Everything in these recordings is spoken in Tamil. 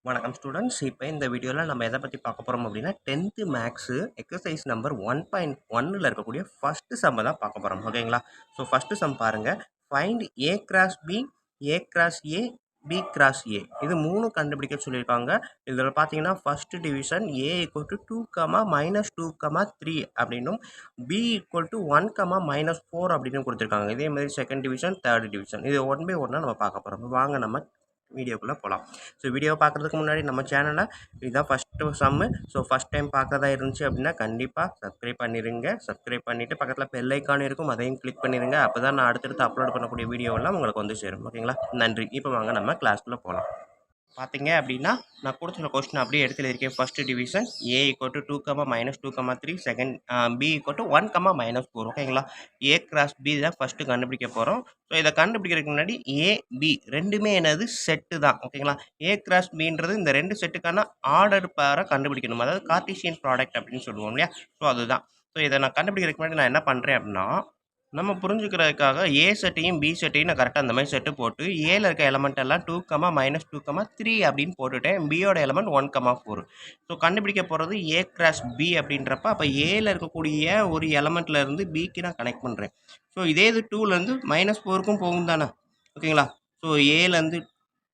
வணக்கம் ஸ்டூடெண்ட்ஸ். இப்போ இந்த வீடியோவில் நம்ம எதை பற்றி பார்க்க போகிறோம் அப்படின்னா 10th மேக்ஸு எக்ஸசைஸ் நம்பர் 1.1ல் இருக்கக்கூடிய ஃபஸ்ட்டு சம்மை தான் பார்க்க போகிறோம். ஓகேங்களா? ஸோ ஃபஸ்ட்டு சம் பாருங்கள். Find A cross B, A cross A, B cross A. இது 3 கண்டுபிடிக்க சொல்லியிருக்காங்க. இதில் பார்த்தீங்கன்னா first division A equal to 2, -2, 3 அப்படின்னும் பி ஈக்குவல் டு 1, -4 அப்படின்னு கொடுத்துருக்காங்க. இதே மாதிரி செகண்ட் டிவிஷன், தேர்ட் டிவிஷன். இது 1 by 1 நம்ம பார்க்க போகிறோம். வாங்க நம்ம வீடியோக்குள்ளே போகலாம். ஸோ வீடியோ பார்க்குறதுக்கு முன்னாடி நம்ம சேனலை இதுதான் first sum. So first time பார்க்கறதா இருந்துச்சு அப்படின்னா கண்டிப்பாக சப்ஸ்கிரைப் பண்ணிடுங்க. சப்ஸ்கிரைப் பண்ணிவிட்டு பக்கத்தில் பெல் ஐக்கான் இருக்கும், அதையும் கிளிக் பண்ணிடுங்க. அப்போ தான் நான் அடுத்தடுத்து அப்லோட் பண்ணக்கூடிய வீடியோவெல்லாம் உங்களுக்கு வந்து சேரும். ஓகேங்களா? நன்றி. இப்போ வாங்க நம்ம கிளாஸ்க்குள்ளே போகலாம். பார்த்தீங்க அப்படின்னா நான் கொடுத்துருக்க கொஸ்டின் அப்படியே எடுத்து எழுதியிருக்கேன். First division A equal to 2, -2, second B equal to 1, -4. ஓகேங்களா? ஏ கிராஸ் பி தான் ஃபஸ்ட்டு கண்டுபிடிக்க போகிறோம். ஸோ இதை கண்டுபிடிக்கிறதுக்கு முன்னாடி ஏ பி ரெண்டுமே என்னது செட்டு தான். ஓகேங்களா? ஏ கிராஸ் பின்றது இந்த ரெண்டு செட்டுக்கான ஆர்டர் பேரை கண்டுபிடிக்கணும். அதாவது கார்ட்டீசியன் ப்ராடக்ட் அப்படின்னு சொல்லுவோம் இல்லையா? ஸோ அதுதான். ஸோ இதை நான் கண்டுபிடிக்கிறதுக்கு முன்னாடி நான் என்ன பண்ணுறேன் அப்படின்னா, நம்ம புரிஞ்சுக்கிறதுக்காக ஏ செட்டையும் பி செட்டையும் நான் கரெக்டாக அந்த மாதிரி செட்டு போட்டு ஏல இருக்க எலமெண்ட் எல்லாம் 2, -2, 3 அப்படின்னு போட்டுட்டேன். பியோட எலமெண்ட் 1, 4. ஸோ கண்டுபிடிக்க போகிறது ஏ கிராஸ் பி அப்படின்றப்ப அப்போ ஏல இருக்கக்கூடிய ஒரு எலமெண்ட்ல இருந்து பிக்கு நான் கனெக்ட் பண்ணுறேன். ஸோ இதே இது 2லேருந்து -4க்கும் போகும் தானே? ஓகேங்களா? ஸோ ஏலேருந்து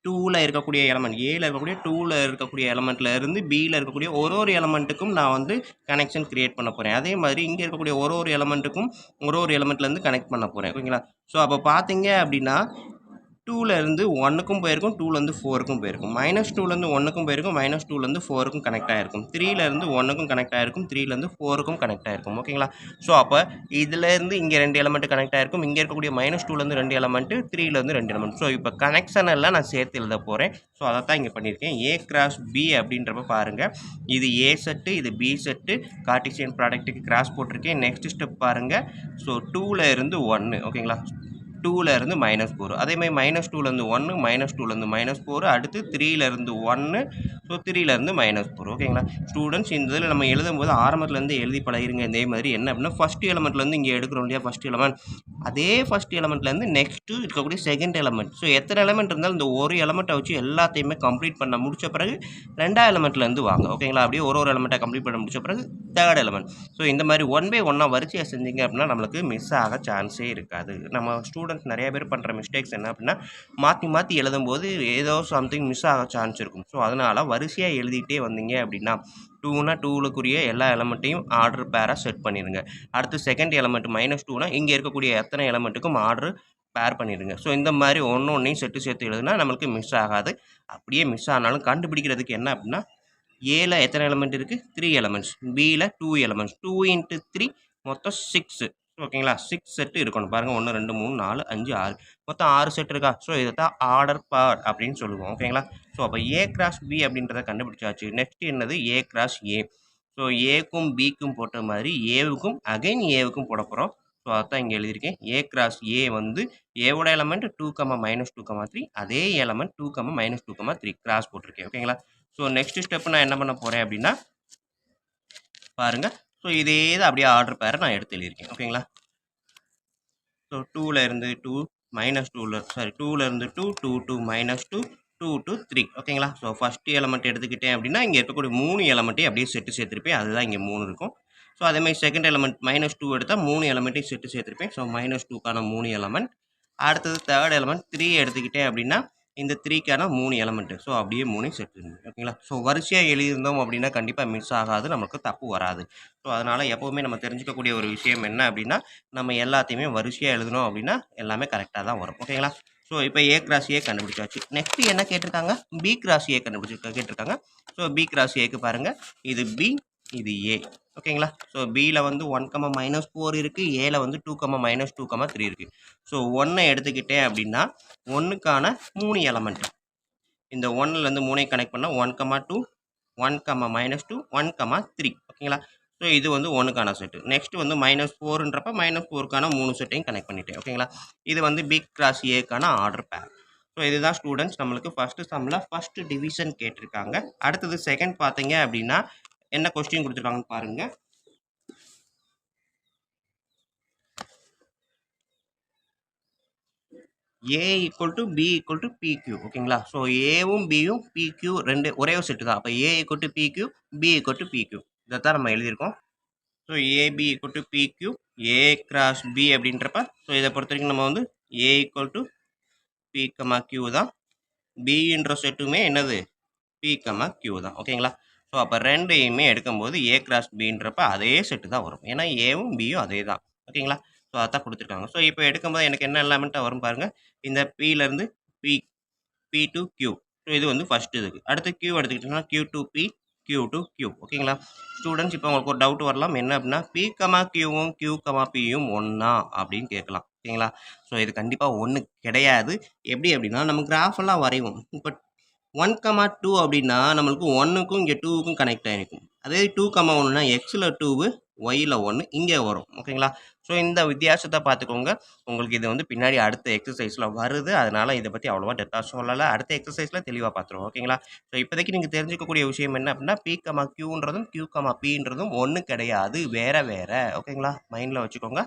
2ல இருக்கக்கூடிய எலமெண்ட் ஏல இருக்கக்கூடிய 2ல இருக்கக்கூடிய எலமெண்ட்ல இருந்து பியில் இருக்கக்கூடிய ஒரு எலமெண்ட்டுக்கும் நான் வந்து கனெக்ஷன் கிரியேட் பண்ண போகிறேன். அதே மாதிரி இங்கே இருக்கக்கூடிய ஒரு எலமெண்ட்டுக்கும் ஒரு எலமெண்ட்லேருந்து கனெக்ட் பண்ண போகிறேன். ஓகேங்களா? ஸோ அப்போ பார்த்தீங்க அப்படின்னா 2லேருந்து 1க்கும் போயிருக்கும், 2லேருந்து 4க்கும் போயிருக்கும். -2லேருந்து 1க்கும் போயிருக்கும், -2லேருந்து 4க்கும் கனெக்ட் ஆகிருக்கும். 3லேருந்து 1க்கும் கனெக்ட் ஆகிருக்கும், 3லேருந்து 4க்கும் கனெக்ட் ஆகிருக்கும். ஓகேங்களா? ஸோ அப்போ இதுலேருந்து இங்கே 2 எலமெண்ட் கனெக்ட் ஆகிருக்கும். இங்கே இருக்கக்கூடிய -2லேருந்து 2 எலமெண்ட்டு, 3லேருந்து 2 எலமெண்ட். ஸோ இப்போ கனெக்ஷன் எல்லாம் நான் சேர்த்து எழுத போகிறேன். ஸோ அதை தான் இங்கே பண்ணியிருக்கேன். ஏ கிராஸ் பி அப்படின்றப்ப பாருங்கள், இது ஏ செட்டு, இது பி செட்டு. கார்ட்டீசியன் ப்ராடக்ட்டுக்கு கிராஸ் போட்டிருக்கேன். நெக்ஸ்ட் ஸ்டெப் பாருங்கள். ஸோ 2லேருந்து 1. ஓகேங்களா? 2லேருந்து -4. அதேமாதிரி -2லேருந்து 1, -2லேருந்து -4, அடுத்து 3லேருந்து 1, ஸோ 3லேருந்து -4. ஓகேங்களா? ஸ்டூடெண்ட்ஸ் இந்த இதில் நம்ம எழுதும்போது ஆரம்பத்துலேருந்து எழுதி பழகிருங்க. இதே மாதிரி என்ன அப்படின்னா ஃபஸ்ட் எலமெண்ட்லேருந்து இங்கே எடுக்கிறோம் இல்லையா? ஃபஸ்ட் எலமெண்ட், அதே ஃபஸ்ட் எலமெண்ட்லேருந்து நெக்ஸ்ட்டு இருக்கக்கூடிய செகண்ட் எலமெண்ட். ஸோ எத்தனை எலமெண்ட் இருந்தாலும் இந்த ஒரு எலமெண்ட்டை வச்சு எல்லாத்தையுமே கம்ப்ளீட் பண்ண முடிச்ச பிறகு 2ஆம் எலமெண்ட்லேருந்து வாங்க. ஓகேங்களா? அப்படியே ஒரு எலமெண்ட்டை கம்ப்ளீட் பண்ண முடிச்ச பிறகு 3rd எலமெண்ட். ஸோ இந்த மாதிரி 1 by 1 வரிசையாக செஞ்சீங்க அப்படின்னா நம்மளுக்கு மிஸ் ஆக சான்ஸே இருக்காது. நம்ம ஸ்டூடெண்ட்ஸ் நிறைய பேர் பண்ணுற மிஸ்டேக்ஸ் என்ன அப்படின்னா மாற்றி மாற்றி எழுதும்போது ஏதோ சம்திங் மிஸ் ஆக சான்ஸ் இருக்கும். ஸோ அதனால் வரிசையாக எழுதிட்டே வந்தீங்க அப்படின்னா 2னா 2லுக்குரிய எல்லா எலமெண்ட்டையும் ஆர்டர் பேராக செட் பண்ணிடுங்க. அடுத்து செகண்ட் எலமெண்ட் -2னா இங்கே இருக்கக்கூடிய எத்தனை எலமெண்ட்டுக்கும் ஆர்டர் பேர் பண்ணிடுங்க. ஸோ இந்த மாதிரி ஒன்றையும் சேர்த்து எழுதுனா நம்மளுக்கு மிஸ் ஆகாது. அப்படியே மிஸ் ஆனாலும் கண்டுபிடிக்கிறதுக்கு என்ன அப்படின்னா ஏல எத்தனை எலமெண்ட் இருக்குது? 3 எலமெண்ட்ஸ். பியில் 2 எலமெண்ட்ஸ். 2 × 3 மொத்தம் 6. ஓகேங்களா? 6 செட்டு இருக்கணும். பாருங்கள், 1 2 3 4 5 6 மொத்தம் 6 செட் இருக்கா? ஸோ இதை தான் ஆர்டர் பேர் அப்படின்னு சொல்லுவோம். ஓகேங்களா? ஸோ அப்போ ஏ கிராஸ் பி அப்படின்றத கண்டுபிடிச்சாச்சு. நெக்ஸ்ட் என்னது? A cross A. ஸோ ஏக்கும் பிக்கும் போட்ட மாதிரி ஏவுக்கும் அகைன் ஏவுக்கும் போட போகிறோம். ஸோ அதான் இங்கே எழுதியிருக்கேன். ஏ கிராஸ் ஏ வந்து ஏவோட எலமெண்ட் 2, -2, 3. அதே எலமெண்ட் 2, -2, 3 கிராஸ் போட்டிருக்கேன். ஓகேங்களா? ஸோ நெக்ஸ்ட் ஸ்டெப் நான் என்ன பண்ண போகிறேன் அப்படின்னா பாருங்கள். ஸோ இதே தான் அப்படியே ஆர்டர் பேரை நான் எடுத்து எழுதியிருக்கேன். ஓகேங்களா? ஸோ 2லேருந்து 2, -2லேருந்து 2, 2 to -2, 2 to 3. ஓகேங்களா? ஸோ ஃபஸ்ட்டு எலமெண்ட் எடுத்துக்கிட்டேன் அப்படின்னா இங்கே இருக்கக்கூடிய 3 எலமெண்ட்டையும் அப்படியே செட்டு சேர்த்துருப்பேன். அதுதான் இங்கே 3 இருக்கும். ஸோ அதேமாதிரி செகண்ட் எலமெண்ட் -2 எடுத்தால் 3 எலமெண்ட்டையும் செட்டு சேர்த்துருப்பேன். ஸோ -2க்கான 3 எலமெண்ட். அடுத்தது தேர்ட் எலமெண்ட் 3 எடுத்துக்கிட்டேன் அப்படின்னா இந்த 3க்கான 3 எலமெண்ட்டு. ஸோ அப்படியே 3 செட். ஓகேங்களா? ஸோ வரிசையாக எழுதியிருந்தோம் அப்படின்னா கண்டிப்பாக மிஸ் ஆகாது, நமக்கு தப்பு வராது. ஸோ அதனால் எப்போவுமே நம்ம தெரிஞ்சுக்கக்கூடிய ஒரு விஷயம் என்ன அப்படின்னா நம்ம எல்லாத்தையுமே வரிசையாக எழுதணும் அப்படின்னா எல்லாமே கரெக்டாக தான் வரும். ஓகேங்களா? ஸோ இப்போ ஏ கிராஸ் ஏ கண்டுபிடிச்சாச்சு. நெக்ஸ்ட்டு என்ன கேட்டிருக்காங்க? பி கிராஸ் ஏ கேட்டிருக்காங்க. ஸோ பி கிராஸ் ஏக்கு பாருங்கள், இது பி, இது ஏ. ஓகேங்களா? ஸோ பியில் வந்து 1, -4 இருக்குது. ஏல வந்து 2, -2, 3 இருக்குது. ஸோ 1 எடுத்துக்கிட்டேன் அப்படின்னா 1க்கான 3 எலமெண்ட். இந்த 1லேருந்து 3ஐயும் கனெக்ட் பண்ணால் 1, 2, 1, -2, 1, 3. ஓகேங்களா? ஸோ இது வந்து 1க்கான செட்டு. நெக்ஸ்ட் வந்து -4ன்றப்ப -4க்கான 3 செட்டையும் கனெக்ட் பண்ணிட்டேன். ஓகேங்களா? இது வந்து பி கிராஸ் ஏக்கான ஆர்டர் பேர். ஸோ இதுதான் ஸ்டூடெண்ட்ஸ் நம்மளுக்கு ஃபஸ்ட்டு சம்மில் ஃபஸ்ட்டு டிவிஷன் கேட்டிருக்காங்க. அடுத்தது செகண்ட் பார்த்தீங்க அப்படின்னா என்ன கொஸ்டின் கொடுத்துருக்காங்கன்னு பாருங்கள். A equal to B equal to P Q ஓகேங்களா. ஸோ ஏவும் பியும் பிக்யூ ரெண்டு ஒரே ஒரு செட்டு தான். அப்போ A equal to P Q, B equal to P Q இதைத்தான் நம்ம எழுதியிருக்கோம். So A B equal to P Q, A cross B அப்படின்றப்ப ஸோ இதை பொறுத்த வரைக்கும் நம்ம வந்து A equal to B comma Q தான், பின்ற செட்டுமே என்னது பி கமா கியூ தான் ஓகேங்களா. ஸோ அப்போ ரெண்டையுமே எடுக்கும்போது ஏ கிராஸ் பின்றப்ப அதே செட்டு தான் வரும், ஏன்னா ஏவும் பியும் அதே தான் ஓகேங்களா. ஸோ அதான் கொடுத்துருக்காங்க. ஸோ இப்போ எடுக்கும்போது எனக்கு என்ன எலமெண்ட்டாக வரும் பாருங்கள், இந்த பியிலேருந்து P P to Q. So இது வந்து ஃபஸ்ட்டு இதுக்கு. அடுத்து கியூ எடுத்துக்கிட்டிங்கன்னா Q to P, Q to Q ஓகேங்களா. ஸ்டூடெண்ட்ஸ் இப்போ உங்களுக்கு ஒரு டவுட் வரலாம், என்ன அப்படின்னா பி கமா கியூவும் கியூ கமா பியும் ஒன்றா அப்படின்னு கேட்கலாம் ஓகேங்களா. ஸோ இது கண்டிப்பாக ஒன்று கிடையாது. எப்படி அப்படின்னா நம்ம கிராஃபெல்லாம் வரைவோம். இப்போ 1,2 அப்படின்னா நம்மளுக்கு 1க்கும் இங்கே 2க்கும் கனெக்ட் ஆகிருக்கும். அதே 2,1னா எக்ஸில் 2, ஒய்யில் 1 இங்கே வரும் ஓகேங்களா. ஸோ இந்த வித்தியாசத்தை பார்த்துக்கோங்க. உங்களுக்கு இது வந்து பின்னாடி அடுத்த எக்ஸசைஸில் வருது, அதனால் இதை பற்றி அவ்வளோவா டெப்த்தாக சொல்லலை. அடுத்த எக்ஸசைஸில் தெளிவாக பார்த்துருவோம் ஓகேங்களா. ஸோ இப்போதைக்கு நீங்கள் தெரிஞ்சுக்கக்கூடிய விஷயம் என்ன அப்படின்னா பி கமா கியூன்றதும் கியூ கமா பின்றதும் ஒன்று கிடையாது, வேறு வேறு ஓகேங்களா. மைண்டில் வச்சுக்கோங்க.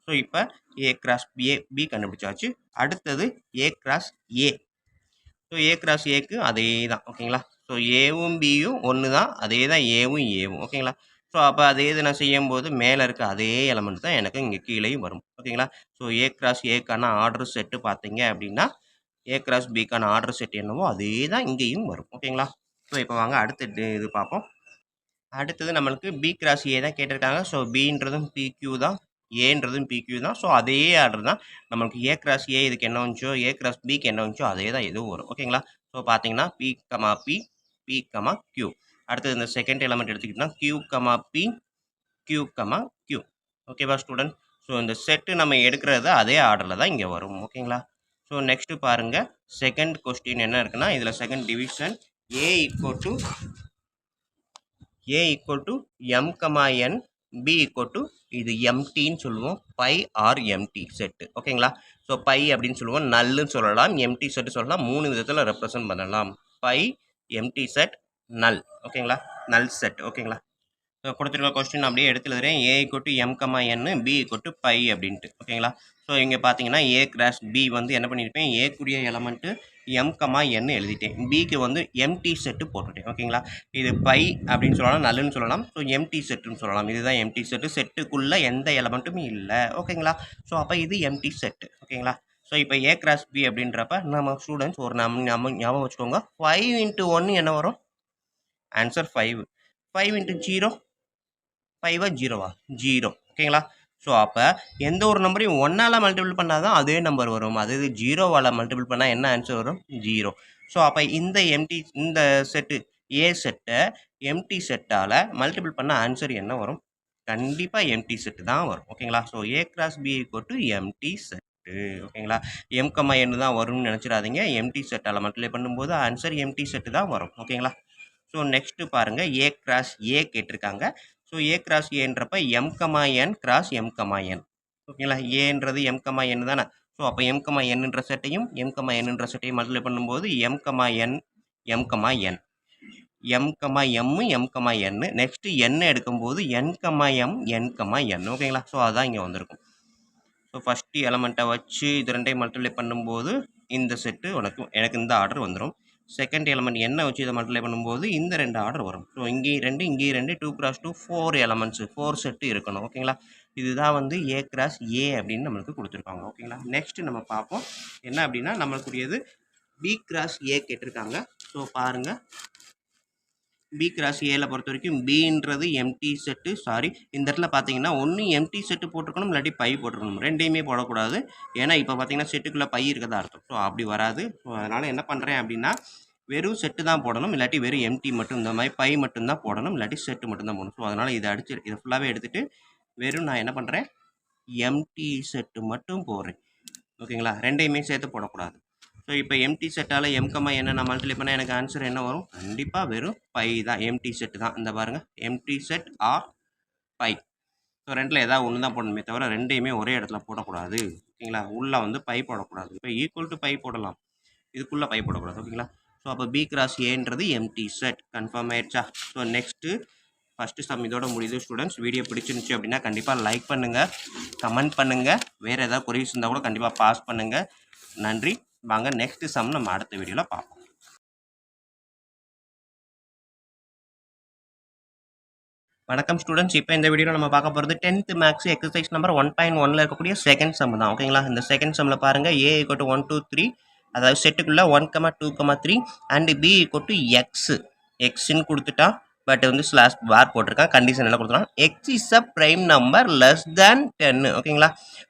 ஸோ இப்போ ஏ கிராஸ் பி கண்டுபிடிச்சாச்சு. அடுத்தது A cross A. So A cross ஏக்கு அதே தான் ஓகேங்களா. ஸோ ஏவும் பியும் ஒன்று தான், அதே தான் ஏவும் ஏவும் ஓகேங்களா. ஸோ அப்போ அதே இது நான் செய்யும்போது மேலே இருக்க அதே எலமெண்ட் தான் எனக்கு இங்கே கீழேயும் வரும் ஓகேங்களா. ஸோ ஏ கிராஸ் ஏக்கான ஆர்டர் செட்டு பார்த்தீங்க அப்படின்னா ஏ கிராஸ் பிக்கான ஆர்டர் செட் என்னவோ அதே தான் இங்கேயும் வரும் ஓகேங்களா. ஸோ இப்போ வாங்க அடுத்த இது பார்ப்போம். அடுத்தது நம்மளுக்கு பி கிராஸ் ஏ தான் கேட்டிருக்காங்க. ஸோ பின்றதும் பிக்யூ தான், ஏன்றதும் பிக்யூ தான். ஸோ அதே ஆர்டர் தான் நம்மளுக்கு ஏ கிராஸ் ஏ இதுக்கு என்ன வந்துச்சோ ஏ கிராஸ் பிக்கு என்ன வந்துச்சோ அதே தான் எதுவும் வரும் ஓகேங்களா. ஸோ பார்த்தீங்கன்னா P comma P, P comma Q. அடுத்தது இந்த செகண்ட் எலமெண்ட் எடுத்துக்கிட்டோம்னா Q comma P, Q comma Q ஓகேவா ஸ்டூடெண்ட். ஸோ இந்த செட்டு நம்ம எடுக்கிறது அதே ஆர்டரில் தான் இங்கே வரும் ஓகேங்களா. ஸோ நெக்ஸ்ட்டு பாருங்கள், செகண்ட் கொஸ்டின் என்ன இருக்குன்னா இதில் second division A equal to A equal to M comma N, B equal to இது எம்டின்னு சொல்லுவோம், பை ஆர் எம்டி செட்டு ஓகேங்களா. ஸோ பை அப்படின்னு சொல்லுவோம், நல்லுன்னு சொல்லலாம், எம்டி செட்டு சொல்லலாம், 3 விதத்தில் ரெப்ரசன்ட் பண்ணலாம். பை, எம்டி செட், நல் ஓகேங்களா, நல் செட் ஓகேங்களா. ஸோ கொடுத்துருக்க கொஸ்டின் அப்படியே எடுத்து எழுதுறேன். A equal to M comma N, B equal to phi அப்படின்ட்டு ஓகேங்களா. ஸோ இங்கே பார்த்தீங்கன்னா ஏ கிராஸ் பி வந்து என்ன பண்ணியிருப்பேன், ஏ கூடிய எலமெண்ட்டு எம் கமா என் எழுதிட்டேன், பிக்கு வந்து எம்டி செட்டு போட்டுட்டேன் ஓகேங்களா. இது பை அப்படின்னு சொல்லலாம், நல்லுன்னு சொல்லலாம், ஸோ எம்டி செட்டுன்னு சொல்லலாம். இதுதான் எம்டி செட்டு, செட்டுக்குள்ளே எந்த எலமெண்ட்டுமே இல்லை ஓகேங்களா. ஸோ அப்போ இது எம்டி செட்டு ஓகேங்களா. ஸோ இப்போ ஏ கிராஸ் பி அப்படின்றப்ப நம்ம ஸ்டூடெண்ட்ஸ் ஒரு ஞாபகம் வச்சுக்கோங்க, 5 × 1 என்ன வரும், ஆன்சர் 5. 5 × 0 5 ஜீரோவா, 0 ஓகேங்களா. ஸோ அப்போ எந்த ஒரு நம்பரையும் 1ஆல் மல்டிபிள் பண்ணால் தான் அதே நம்பர் வரும், அது 0வால் மல்டிபிள் பண்ணால் என்ன ஆன்சர் வரும், 0. ஸோ அப்போ இந்த செட்டு ஏ செட்டை எம்டி செட்டால் மல்டிபிள் பண்ண ஆன்சர் என்ன வரும், கண்டிப்பாக எம்டி செட்டு தான் வரும் ஓகேங்களா. So A cross B equal to empty set ஓகேங்களா. எம் கம்மா என் தான் வரும்னு நினச்சிடாதீங்க, எம்டி செட்டால் மல்டிப்ளை பண்ணும்போது ஆன்சர் எம்டி செட்டு தான் வரும் ஓகேங்களா. ஸோ நெக்ஸ்ட்டு பாருங்கள், ஏ கிராஸ் ஏ கேட்டிருக்காங்க. ஸோ ஏ கிராஸ் ஏன்றப்ப M comma N cross M comma N ஓகேங்களா. ஏன்றது எம் கமா என் தானே. ஸோ அப்போ எம் கமா என்ன்ற செட்டையும் எம் கமா என்ன்ற செட்டையும் மல்டிப்ளை பண்ணும்போது M comma N, M comma N, M comma M, M comma N. Next N எடுக்கும்போது N comma M, N comma N ஓகேங்களா. ஸோ அதுதான் இங்கே வந்திருக்கும். ஸோ ஃபஸ்ட்டு எலமெண்ட்டை வச்சு இது ரெண்டையும் மல்டிப்ளை பண்ணும்போது இந்த செட்டு எனக்கு இந்த ஆர்டர் வந்துடும். செகண்ட் எலமெண்ட் என்ன வச்சு இதை மல்டிப்ளை பண்ணும்போது இந்த 2 ஆர்டர் வரும். ஸோ இங்கேயும் 2 இங்கேயும் 2, 2 × 2 4 எலமெண்ட்ஸு, 4 செட்டு இருக்கணும் ஓகேங்களா. இதுதான் வந்து ஏ கிராஸ் ஏ அப்படின்னு நம்மளுக்கு கொடுத்துருக்காங்க ஓகேங்களா. நெக்ஸ்ட்டு நம்ம பார்ப்போம் என்ன அப்படின்னா நம்மளுக்குரியது பி கிராஸ் ஏ கேட்டிருக்காங்க. ஸோ பாருங்கள், பி கிராஸ் ஏல பொறுத்த வரைக்கும் பின்றது எம்டி செட்டு, சாரி இந்த இடத்துல பார்த்தீங்கன்னா ஒன்று எம்டி செட்டு போட்டிருக்கணும், இல்லாட்டி பை போட்டிருக்கணும், ரெண்டையுமே போடக்கூடாது. ஏன்னா இப்போ பார்த்தீங்கன்னா செட்டுக்குள்ளே பை இருக்கதா அர்த்தம். ஸோ அப்படி வராது. ஸோ அதனால் என்ன பண்ணுறேன் அப்படின்னா வெறும் செட்டு தான் போடணும், இல்லாட்டி வெறும் எம்டி மட்டும், இந்த மாதிரி பை மட்டும்தான் போடணும், இல்லாட்டி செட்டு மட்டும்தான் போடணும். ஸோ அதனால் இதை ஃபுல்லாகவே எடுத்துகிட்டு வெறும் நான் என்ன பண்ணுறேன், எம்டி செட்டு மட்டும் போடுறேன் ஓகேங்களா. ரெண்டையுமே சேர்த்து போடக்கூடாது. ஸோ இப்போ எம்டி செட்டால் எம் கம்மா என்ன நான் மல்டிப்ளை பண்ணால் எனக்கு ஆன்சர் என்ன வரும், கண்டிப்பாக வெறும் பை தான், எம்டி செட்டு தான். இந்த பாருங்கள், empty set or phi. So ரெண்டில் ஏதாவது ஒன்று தான் போடணுமே தவிர ரெண்டையுமே ஒரே இடத்துல போடக்கூடாது ஓகேங்களா. உள்ளே வந்து பை போடக்கூடாது. இப்போ ஈக்குவல் டு பை போடலாம், இதுக்குள்ளே பை போடக்கூடாது ஓகேங்களா. ஸோ அப்போ பி கிராஸ் ஏன்றது எம்டி செட் கன்ஃபார்ம் ஆயிடுச்சா. ஸோ நெக்ஸ்ட்டு ஃபஸ்ட்டு சம் இதோட முடியுது ஸ்டூடெண்ட்ஸ். வீடியோ பிடிச்சிருந்துச்சி அப்படின்னா கண்டிப்பாக லைக் பண்ணுங்கள், கமெண்ட் பண்ணுங்கள், வேறு ஏதாவது கொரிஸ் இருந்தால் கூட கண்டிப்பாக பாஸ் பண்ணுங்கள். நன்றி. வாங்க நெக்ஸ்ட் சம் நம்ம அடுத்த வீடியோவில் பார்ப்போம். வணக்கம் ஸ்டூடெண்ட்ஸ். இப்போ இந்த வீடியோவில் நம்ம பார்க்க போகிறது 10th மேக்ஸ் எக்ஸசைஸ் நம்பர் 1.1ல் இருக்கக்கூடிய செகண்ட் சம் தான். ஓகேங்களா? இந்த செகண்ட் சம்மில் பாருங்கள், a = 1 2 3, அதாவது செட்டுக்குள்ளே 1, 2, 3 அண்ட் b = எக்ஸ்ன்னு கொடுத்துட்டா, பட் வந்து ஸ்லாஷ் பார் போட்டிருக்கான். கண்டிஷன் எல்லாம் கொடுத்துருக்கான். X is a prime number less தேன் 10. ஓகேங்களா?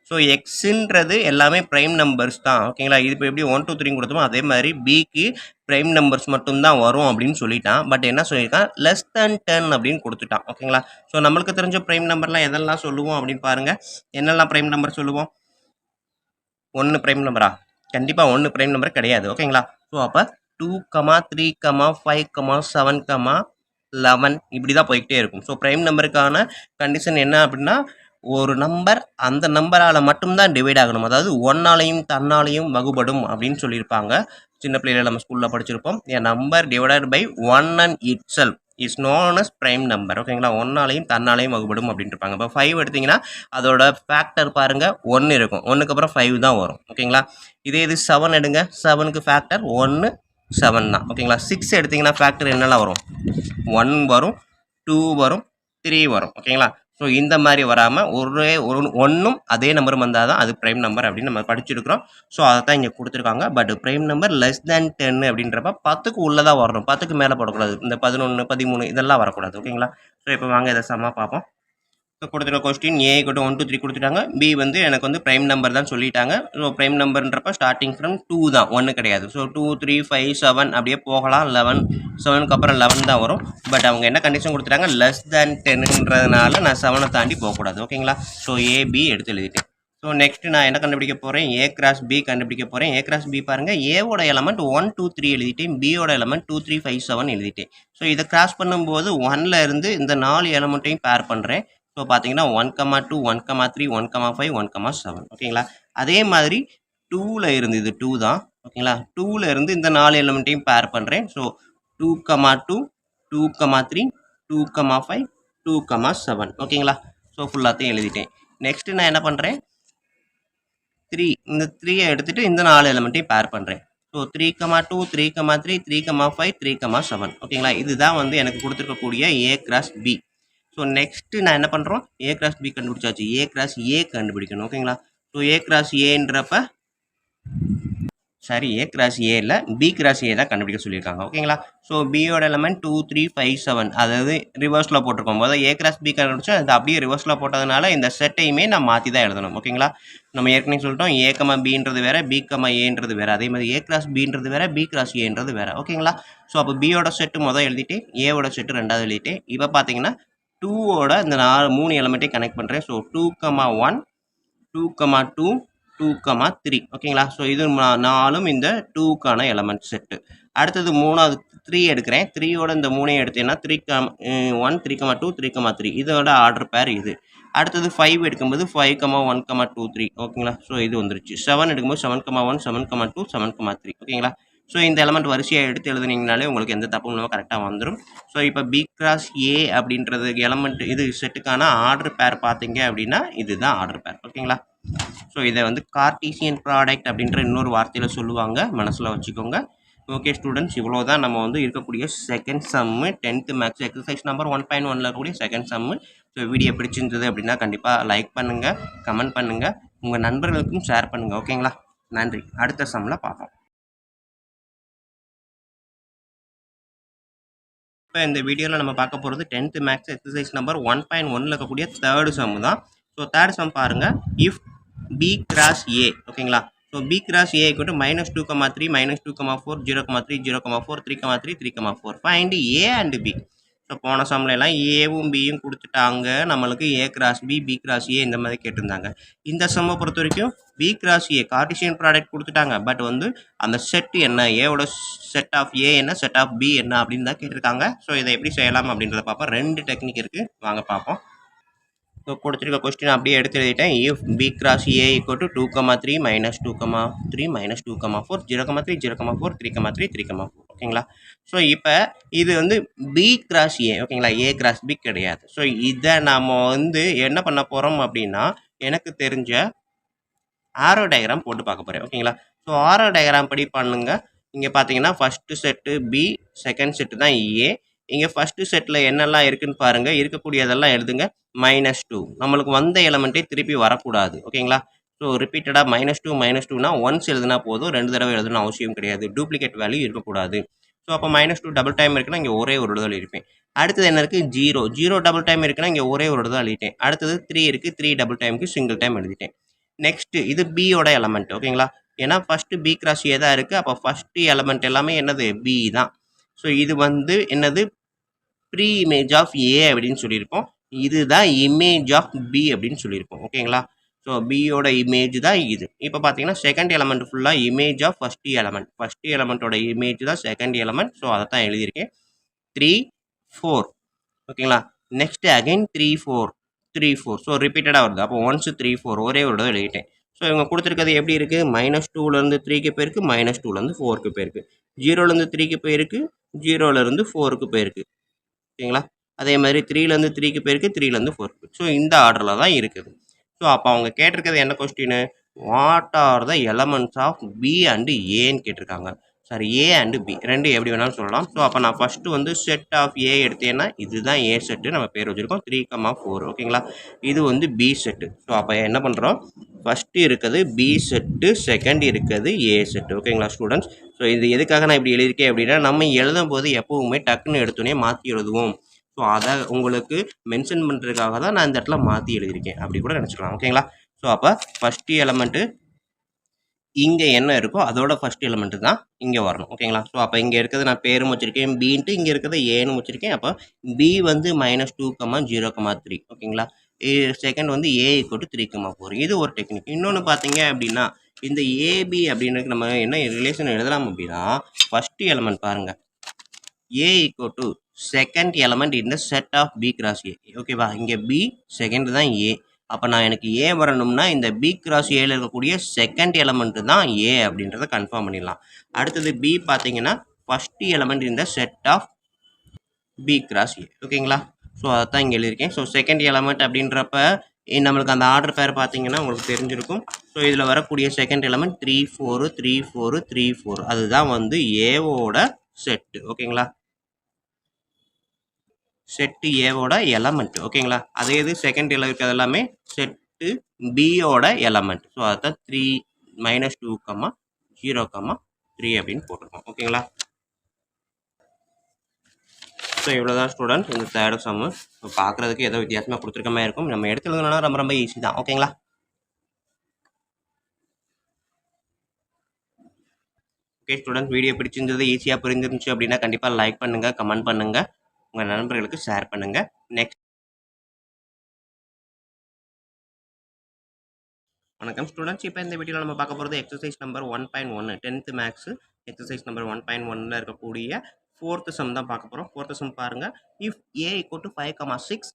ஸோ எக்ஸுன்றது எல்லாமே ப்ரைம் நம்பர்ஸ் தான். ஓகேங்களா? இது இப்போ எப்படி 1 2 3 கொடுத்தோமோ அதே மாதிரி பிக்கு ப்ரைம் நம்பர்ஸ் மட்டும்தான் வரும் அப்படின்னு சொல்லிட்டான். பட் என்ன சொல்லியிருக்கான், லெஸ் தேன் 10 அப்படின்னு கொடுத்துட்டான். ஓகேங்களா? ஸோ நம்மளுக்கு தெரிஞ்ச ப்ரைம் நம்பர்லாம் எதெல்லாம் சொல்லுவோம் அப்படின்னு பாருங்கள். என்னெல்லாம் ப்ரைம் நம்பர் சொல்லுவோம்? 1 ப்ரைம் நம்பரா? கண்டிப்பாக 1 ப்ரைம் நம்பர் கிடையாது. ஓகேங்களா? ஸோ அப்போ 2, 3, 5, 7, 11 இப்படி தான் போய்கிட்டே இருக்கும். ஸோ ப்ரைம் நம்பருக்கான கண்டிஷன் என்ன அப்படின்னா, ஒரு நம்பர் அந்த நம்பரால் மட்டும்தான் டிவைட் ஆகணும். அதாவது 1ஆலையும் தன்னாலையும் வகுபடும் அப்படின்னு சொல்லியிருப்பாங்க. சின்ன பிள்ளைகளை நம்ம ஸ்கூலில் படிச்சிருப்போம். a number divided by 1 and itself is known as prime number. ஓகேங்களா? 1ஆலையும் தன்னாலையும் வகுபடும் அப்படின்னு இருப்பாங்க. இப்போ 5 எடுத்திங்கன்னா அதோட ஃபேக்டர் பாருங்கள் 1 இருக்கும். 1க்கு அப்புறம் 5 தான் வரும். ஓகேங்களா? இதே இது 7 எடுங்க. 7க்கு ஃபேக்டர் 1 7 தான். ஓகேங்களா? 6 எடுத்திங்கன்னா ஃபேக்டர் என்னெல்லாம் வரும்? 1 வரும், 2 வரும், 3 வரும். ஓகேங்களா? ஸோ இந்த மாதிரி வராமல் ஒன்றும் அதே நம்பரும் வந்தால் தான் அது ப்ரைம் நம்பர் அப்படின்னு நம்ம படிச்சிருக்கிறோம். ஸோ அதை தான் இங்கே கொடுத்துருக்காங்க. பட் ப்ரைம் நம்பர் லெஸ் தேன் 10 அப்படின்றப்ப 10க்கு உள்ளே தான் வரணும். 10க்கு மேலே போடக்கூடாது. இந்த 11 13 இதெல்லாம் வரக்கூடாது. ஓகேங்களா? ஸோ இப்போ வாங்க இதை சம்மா பார்ப்போம். இப்போ கொடுத்துருக்க கொஸ்டின் a = 1 2 3 கொடுத்துட்டாங்க. b வந்து எனக்கு வந்து ப்ரைம் நம்பர் தான் சொல்லிட்டாங்க. ஸோ ப்ரைம் நம்பர்ன்றப்ப ஸ்டார்டிங் ஃப்ரம் 2 தான், 1 கிடையாது. ஸோ 2 3 5 7 அப்படியே போகலாம். 11 7க்கு அப்புறம் 11 தான் வரும். பட் அவங்க என்ன கண்டிஷன் கொடுத்துட்டாங்க, லெஸ் தேன் 10ன்றதுனால நான் 7 தாண்டி போகக்கூடாது. ஓகேங்களா? ஸோ ab எடுத்து எழுதிட்டேன். ஸோ நெக்ஸ்ட் நான் என்ன கண்டுபிடிக்க போகிறேன், a கிராஸ் b கண்டுபிடிக்க போகிறேன். a கிராஸ் b பாருங்கள், ஏவோட எலமெண்ட் 1 2 3 எழுதிட்டேன், பியோட எலமெண்ட் 2 3 5 7 எழுதிட்டேன். ஸோ இதை கிராஸ் பண்ணும்போது 1ல் இருந்து இந்த 4 எலமெண்ட்டையும் பேர் பண்ணுறேன். ஸோ பார்த்தீங்கன்னா 1, 2 1, 3 1, 5 1, 7. ஓகேங்களா? அதே மாதிரி 2ல் இருந்து இது 2 தான். ஓகேங்களா? 2ல் இருந்து இந்த 4 எலிமெண்ட்டையும் பேர் பண்ணுறேன். ஸோ 2, 2, 2, 3 2, 5 2, 7. ஓகேங்களா? ஸோ ஃபுல்லாத்தையும் எழுதிட்டேன். நெக்ஸ்ட்டு நான் என்ன பண்ணுறேன், 3 இந்த 3யை எடுத்துகிட்டு இந்த 4 எலிமெண்ட்டையும் பேர் பண்ணுறேன். ஸோ 3, 2 3, 3, 3, 5 3, 7. ஓகேங்களா? இதுதான் வந்து எனக்கு கொடுத்துருக்கக்கூடிய a cross b. So next நான் என்ன பண்ணுறோம், a கிராஸ் b கண்டுபிடிச்சாச்சு. a கிராஸ் a கண்டுபிடிக்கணும். ஓகேங்களா? ஸோ a கிராஸ் ஏன்றப்ப சாரி a கிராஸ் a இல்லை, b கிராஸ் a தான் கண்டுபிடிக்க சொல்லியிருக்காங்க. ஓகேங்களா? ஸோ பியோட எலமெண்ட் 2 3 5 7, அதாவது ரிவர்ஸில் போட்டிருக்கோம் போது a கிராஸ் b கண்டுபிடிச்சா அது அப்படியே ரிவர்ஸில் போட்டதுனால இந்த செட்டையுமே நான் மாற்றி தான் எழுதணும். ஓகேங்களா? நம்ம ஏற்கனவே சொல்லிட்டோம் a, bன்றது வேறு, b, aன்றது வேறு. அதே மாதிரி a கிராஸ் bன்றது வேறு, b கிராஸ் aன்றது வேறு. ஓகேங்களா? ஸோ அப்போ பியோட செட்டு முதல் எழுதிட்டு ஏவோட செட்டு ரெண்டாவது எழுதிட்டு, இப்போ பார்த்தீங்கன்னா 2ஓட இந்த 3 எலிமெண்ட்டையும் கனெக்ட் பண்ணுறேன். ஸோ 2, 1 2, 2 2, 3. ஓகேங்களா? ஸோ இது 4ம் இந்த 2க்கான எலமெண்ட் செட்டு. அடுத்தது 3வது 3 எடுக்கிறேன். 3யோட இந்த 3ஐயும் எடுத்தேன்னா 3, 1 3, 2 3, 3 இதோட ஆர்டர் பேர் இது. அடுத்தது 5 எடுக்கும்போது 5, 1, 2 3. ஓகேங்களா? ஸோ இது வந்துருச்சு. 7 எடுக்கும்போது 7, 1 7, 2 7, 3. ஓகேங்களா? ஸோ இந்த எலமெண்ட் வரிசையாக எடுத்து எழுதுனீங்கனாலே உங்களுக்கு எந்த தப்பும் இல்லாமல் கரெக்டாக வந்துடும். ஸோ இப்போ பி கிராஸ் ஏ அப்படின்றது எலமெண்ட் இது செட்டுக்கான ஆர்டர் பேர் பார்த்தீங்க அப்படின்னா இதுதான் ஆர்டர் பேர். ஓகேங்களா? ஸோ இதை வந்து கார்டீசியன் ப்ராடக்ட் அப்படின்ற இன்னொரு வார்த்தையில் சொல்லுவாங்க, மனசில் வச்சுக்கோங்க. ஓகே ஸ்டூடெண்ட்ஸ், இவ்வளோ தான் நம்ம வந்து இருக்கக்கூடிய second sum 10th maths exercise number 1.1ல் இருக்கக்கூடிய செகண்ட் சம்மு. ஸோ வீடியோ பிடிச்சிருந்தது அப்படின்னா கண்டிப்பாக லைக் பண்ணுங்கள், கமெண்ட் பண்ணுங்கள், உங்கள் நண்பர்களுக்கும் ஷேர் பண்ணுங்கள். ஓகேங்களா? நன்றி. அடுத்த சம்மில் பார்ப்போம். இப்போ இந்த வீடியோவில் நம்ம பார்க்க போகிறது 10th மேக்ஸ் எக்ஸசைஸ் நம்பர் 1.1ல் இருக்கக்கூடிய தேர்டு சம் தான். ஸோ தேர்ட் சம் பாருங்கள், இஃப் பி கிராஸ் ஏ. ஓகேங்களா? So B cross A = -2, 3 -2, 4 0, 3 0, 4 3, 3 3, 4 find A and B. So போன சம்மில் எல்லாம் ஏவும் பியும் கொடுத்துட்டாங்க, நம்மளுக்கு A cross B, B cross A இந்த மாதிரி கேட்டிருந்தாங்க. இந்த சம்மை பொறுத்த வரைக்கும் B cross A cartesian product கொடுத்துட்டாங்க. பட் வந்து அந்த செட் என்ன, ஏவோட செட் ஆஃப் ஏ என்ன, செட் ஆஃப் பி என்ன அப்படின்னு தான் கேட்டிருக்காங்க. ஸோ இதை எப்படி செய்யலாம் அப்படின்றத பார்ப்போம். 2 டெக்னிக் இருக்குது, வாங்க பார்ப்போம். ஸோ கொடுத்துருக்க கொஸ்டின் அப்படியே எடுத்து எழுதிட்டேன். If B cross A = 2, 3 -2, 3 -2, 4 0, 3 0, 4 3, 3 3, 4. ஓகேங்களா? ஸோ இப்போ இது வந்து பி கிராஸ் ஏ. ஓகேங்களா? ஏ கிராஸ் பி கிடையாது. ஸோ இதை நாம் வந்து என்ன பண்ண போகிறோம் அப்படின்னா, எனக்கு தெரிஞ்ச ஆரோ டயக்ராம் போட்டு பார்க்க போகிறேன். ஓகேங்களா? ஸோ ஆரோ டயக்ராம் படி பண்ணுங்க. இங்கே பார்த்தீங்கன்னா first set B, second set தான் ஏ. இங்கே ஃபஸ்ட்டு செட்டில் என்னெல்லாம் இருக்குன்னு பாருங்கள். இருக்கக்கூடியதெல்லாம் எழுதுங்க. -2 நம்மளுக்கு வந்த எலமெண்ட்டே திருப்பி வரக்கூடாது. ஓகேங்களா? ஸோ ரிப்பீட்டடாக -2 -2னா ஒன்ஸ் எழுதுனா போதும். 2 தடவை எழுதணும் அவசியம் கிடையாது. டூப்ளிகேட் வேல்யூ இருக்கக்கூடாது. ஸோ அப்போ -2 டபுள் டைம் இருக்குன்னா இங்கே ஒரே ஒரு இடத்துல எழுதியிருப்பேன். அடுத்தது என்ன இருக்குது? 0 டபுள் டைம் இருக்குன்னா இங்கே ஒரே ஒரு இடத்துல எழுதிட்டேன். அடுத்தது 3 இருக்குது. 3 டபுள் டைமுக்கு சிங்கிள் டைம் எழுதிட்டேன். நெக்ஸ்ட் இது பியோட எலமெண்ட். ஓகேங்களா? ஏன்னா ஃபஸ்ட்டு பி கிராஸ் ஏ தான் இருக்குது. அப்போ ஃபஸ்ட்டு எலமெண்ட் எல்லாமே என்னது? பி தான். ஸோ இது வந்து என்னது? ப்ரீ இமேஜ் ஆஃப் ஏ அப்படின்னு சொல்லியிருக்கோம். இதுதான் இமேஜ் ஆஃப் பி அப்படின்னு சொல்லியிருக்கோம். ஓகேங்களா? ஸோ பியோட இமேஜ் தான் இது. இப்போ பார்த்தீங்கன்னா செகண்ட் எலமெண்ட் ஃபுல்லாக image of first element. First எலமெண்ட்டோட இமேஜ் தான் செகண்ட் எலமெண்ட். ஸோ அதை தான் எழுதியிருக்கேன். 3 4 ஓகேங்களா? Next again 3 4 3 4. ஸோ ரிப்பீட்டடாக வருது. அப்போ 1 3 4 ஒரே ஒரு தடவை எழுதிட்டேன். ஸோ இவங்க கொடுத்துருக்கிறது எப்படி இருக்குது? -2லேருந்து 3க்கு போயிருக்கு, -2லேருந்து 4க்கு போயிருக்கு, 0லேருந்து 3க்கு போயிருக்கு, 0லேருந்து 4க்கு போயிருக்கு. ஓகேங்களா? அதே மாதிரி 3லேருந்து 3க்கு போயிருக்கு, 3லேருந்து 4க்கு. ஸோ இந்த ஆர்டரில் தான் இருக்குது. ஸோ அப்போ அவங்க கேட்டிருக்கிறது என்ன question? What are the elements of B and ஏன்னு கேட்டிருக்காங்க. சாரி, ஏ அண்டு பி ரெண்டு எப்படி வேணாலும் சொல்லலாம். ஸோ அப்போ நான் ஃபஸ்ட்டு வந்து செட் ஆஃப் ஏ எடுத்தேன்னா இதுதான் ஏ செட்டு நம்ம பேர் வச்சுருக்கோம். 3,4 ஓகேங்களா? இது வந்து பி செட்டு. ஸோ அப்போ என்ன பண்ணுறோம்? ஃபஸ்ட்டு இருக்கிறது பி செட்டு, செகண்ட் இருக்கிறது ஏ செட்டு. ஓகேங்களா ஸ்டூடெண்ட்ஸ்? ஸோ இது எதுக்காக நான் இப்படி எழுதியிருக்கேன் அப்படின்னா, நம்ம எழுதும் போது எப்போவுமே டக்குன்னு எடுத்தோடனே மாற்றி எழுதுவோம். ஸோ அதை உங்களுக்கு மென்ஷன் பண்ணுறதுக்காக தான் நான் இந்த இடத்துல மாற்றி எழுதியிருக்கேன். அப்படி கூட நினச்சிக்கலாம். ஓகேங்களா? ஸோ அப்போ ஃபஸ்ட்டு எலமெண்ட்டு இங்கே என்ன இருக்கோ அதோட ஃபஸ்ட் எலிமெண்ட் தான் இங்கே வரணும். ஓகேங்களா? ஸோ அப்போ இங்கே இருக்கிறது நான் பேரும் வச்சுருக்கேன் பின்ட்டு, இங்கே இருக்கிறத ஏன்னு வச்சுருக்கேன். அப்போ பி வந்து -2, 0, 3. ஓகேங்களா? செகண்ட் வந்து ஏ = 3,4. இது ஒரு டெக்னிக். இன்னொன்று பார்த்தீங்க அப்படின்னா, இந்த ஏபி அப்படின்னு நம்ம என்ன ரிலேஷன் எழுதலாம் அப்படின்னா, ஃபஸ்ட்டு எலிமெண்ட் பாருங்கள், ஏ = செகண்ட் எலிமெண்ட் இந்த set of B cross A. ஓகேவா? இங்கே பி, செகண்ட் தான் ஏ. அப்போ நான் எனக்கு ஏ வரணும்னா இந்த பி கிராஸ் ஏல இருக்கக்கூடிய செகண்ட் எலமெண்ட் தான் ஏ அப்படின்றத கன்ஃபார்ம் பண்ணிடலாம். அடுத்தது பி பார்த்தீங்கன்னா ஃபஸ்ட் எலமெண்ட் இந்த set of B cross A. ஓகேங்களா? ஸோ அதான் இங்கே எழுதியிருக்கேன். ஸோ செகண்ட் எலமெண்ட் அப்படின்றப்ப நம்மளுக்கு அந்த ஆர்டர் பேர் பார்த்தீங்கன்னா உங்களுக்கு தெரிஞ்சிருக்கும். ஸோ இதில் வரக்கூடிய செகண்ட் எலமெண்ட் 3 4 3 4 3 4 அதுதான் வந்து ஏவோட செட்டு. ஓகேங்களா? செட்டு ஏவோட எலமெண்ட். ஓகேங்களா? அதே இது செகண்ட் இருக்கிறது எல்லாமே செட்டு பியோட எலமெண்ட். ஸோ அதுதான் 3 -2, 0, 3 அப்படின்னு போட்டிருக்கோம். ஓகேங்களா? ஸோ இவ்வளோதான் ஸ்டூடெண்ட் இந்த தேர்ட் சம்மு. ஸோ பார்க்குறதுக்கு ஏதோ வித்தியாசமாக கொடுத்துருக்க மாதிரி இருக்கும். நம்ம எடுத்து எழுதுனா ரொம்ப ரொம்ப ஈஸி தான். ஓகேங்களா? ஓகே ஸ்டூடெண்ட், வீடியோ பிடிச்சிருந்தது, ஈஸியாக புரிஞ்சிருந்துச்சு அப்படின்னா கண்டிப்பாக லைக் பண்ணுங்கள், கமெண்ட் பண்ணுங்கள், உங்கள் நண்பர்களுக்கு ஷேர் பண்ணுங்கள். நெக்ஸ்ட் வணக்கம் ஸ்டூடெண்ட்ஸ். இப்போ இந்த வீடியோவில் நம்ம பார்க்க போகிறது exercise number 1.1 10th maths exercise number 1.1ல் இருக்கக்கூடிய ஃபோர்த்து சம் தான் பார்க்க போகிறோம். ஃபோர்த்து சம் பாருங்கள். இஃப் ஏ = 5,6,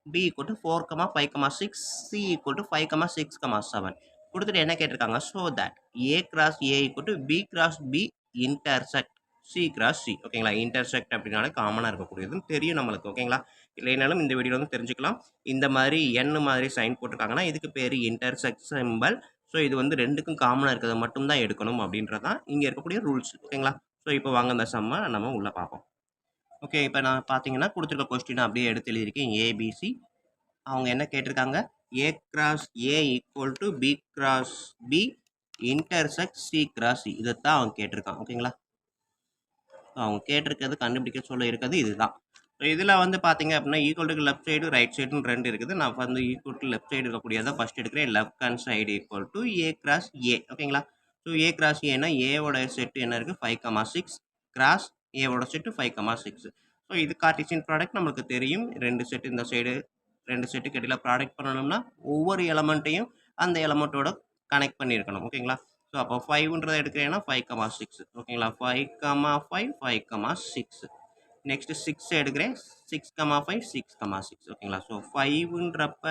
பி = 4,5,6, சி = 5,6,7 கொடுத்துட்டு என்ன கேட்டிருக்காங்க? So that A cross A = B cross B intersect C cross C. ஓகேங்களா? இன்டர்செக்ட் அப்படின்னாலே காமனாக இருக்கக்கூடியதுன்னு தெரியும் நம்மளுக்கு. ஓகேங்களா? இல்லைனாலும் இந்த வீடியோ வந்து தெரிஞ்சுக்கலாம். இந்த மாதிரி என் மாதிரி சைன் போட்டிருக்காங்கன்னா இதுக்கு பேர் இன்டர்செக்ட் சிம்பல். ஸோ இது வந்து ரெண்டுக்கும் காமனாக இருக்கிறத மட்டும் தான் எடுக்கணும் அப்படின்றது தான் இங்கே இருக்கக்கூடிய ரூல்ஸ். ஓகேங்களா? ஸோ இப்போ வாங்க இந்த சம்மை நம்ம உள்ளே பார்ப்போம். ஓகே, இப்போ நான் பார்த்தீங்கன்னா கொடுத்துருக்க கொஸ்டின் அப்படியே எடுத்து எழுதியிருக்கேன். ஏபிசி அவங்க என்ன கேட்டிருக்காங்க? A cross A = B cross B intersect C cross C. இதை தான் அவங்க கேட்டிருக்கான். ஓகேங்களா? அவங்க கேட்டிருக்கிறது கண்டுபிடிக்க சொல்ல இருக்கிறது இதுதான். ஸோ இதில் வந்து பார்த்தீங்க அப்படின்னா equal to left side right சைடுன்னு ரெண்டு இருக்குது. நான் வந்து ஈக்குவல் டு லெஃப்ட் சைடு இருக்கக்கூடியதை ஃபஸ்ட் எடுக்கிறேன். Left hand side = A cross A. ஓகேங்களா? ஸோ ஏ கிராஸ் ஏன்னா ஏவோட செட்டு என்ன இருக்குது? 5,6 கிராஸ் ஏவோட செட்டு 5,6. ஸோ இது கார்ட்டீசியன் ப்ராடக்ட் நம்மளுக்கு தெரியும். ரெண்டு செட்டு இந்த சைடு ரெண்டு செட்டுக்கு இடையில ப்ராடக்ட் பண்ணணும்னா ஒவ்வொரு எலமெண்ட்டையும் அந்த எலமெண்ட்டோட கனெக்ட் பண்ணியிருக்கணும். ஓகேங்களா? ஸோ அப்போ 5ன்றதை எடுக்கிறேன்னா 5,6. ஓகேங்களா? 5,5 5,6. நெக்ஸ்ட் 6 எடுக்கிறேன். 6,5 6,6. ஓகேங்களா? ஸோ 5ன்றப்ப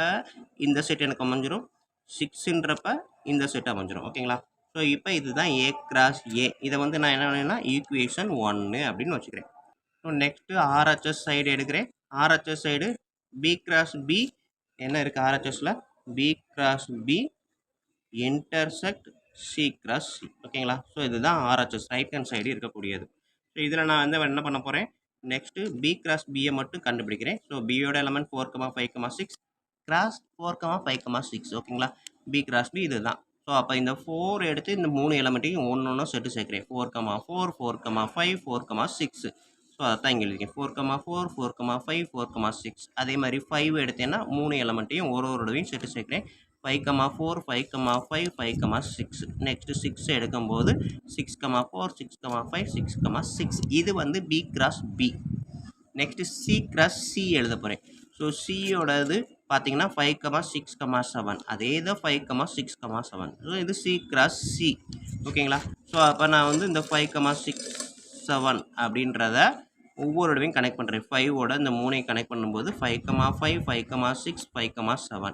இந்த செட் எனக்கு அமைஞ்சிரும், 6ன்றப்ப இந்த செட் அமைஞ்சிரும். ஓகேங்களா? ஸோ இப்போ இதுதான் ஏ கிராஸ் ஏ. இதை வந்து நான் என்ன பண்ணேன்னா ஈக்குவேஷன் 1 அப்படின்னு வச்சுக்கிறேன். ஸோ நெக்ஸ்ட்டு ஆர்ஹெச்எஸ் சைடு எடுக்கிறேன். RHS side B cross B என்ன இருக்குது? ஆர்ஹெச்எஸில் B cross B intersect C cross C. ஓகேங்களா? ஸோ இதுதான் ஆர்ஹெச்எஸ் ரைட் ஹேண்ட் சைடு இருக்கக்கூடியது. ஸோ இதில் நான் வந்து என்ன பண்ண போகிறேன், நெக்ஸ்ட்டு பி கிராஸ் பியை மட்டும் கண்டுபிடிக்கிறேன். ஸோ பியோட எலமெண்ட் 4,5,6 கிராஸ் 4,5,6. ஓகேங்களா? பி கிராஸ் பி இதுதான். ஸோ அப்போ இந்த 4 எடுத்து இந்த 3 எலமெண்ட்டையும் ஒன்று செட்டு சேர்க்குறேன். 4,4 4,5 4,6. ஸோ அதான் இங்கே எழுதிருக்கேன். 4,4 4,5 4,6. அதே மாதிரி 5 எடுத்தேன்னா 3 எலமெண்ட்டையும் ஒரு தடவையும் செட்டு சேர்க்குறேன். 5,4 5,5 5,6. நெக்ஸ்ட்டு 6 எடுக்கும்போது 6,4 6,5 6,6. இது வந்து B cross B. Next C cross C எழுத போகிறேன். ஸோ சியோடது பார்த்தீங்கன்னா 5,6,7. அதே தான் 5,6,7. ஸோ இது சி கிராஸ் சி. ஓகேங்களா? ஸோ அப்போ நான் வந்து இந்த 5,6,7 அப்படின்றத ஒவ்வொரு தடவையும் கனெக்ட் பண்ணுறேன். 5ஓட இந்த 3ஐயும் கனெக்ட் பண்ணும்போது 5,5 5,6 5,7.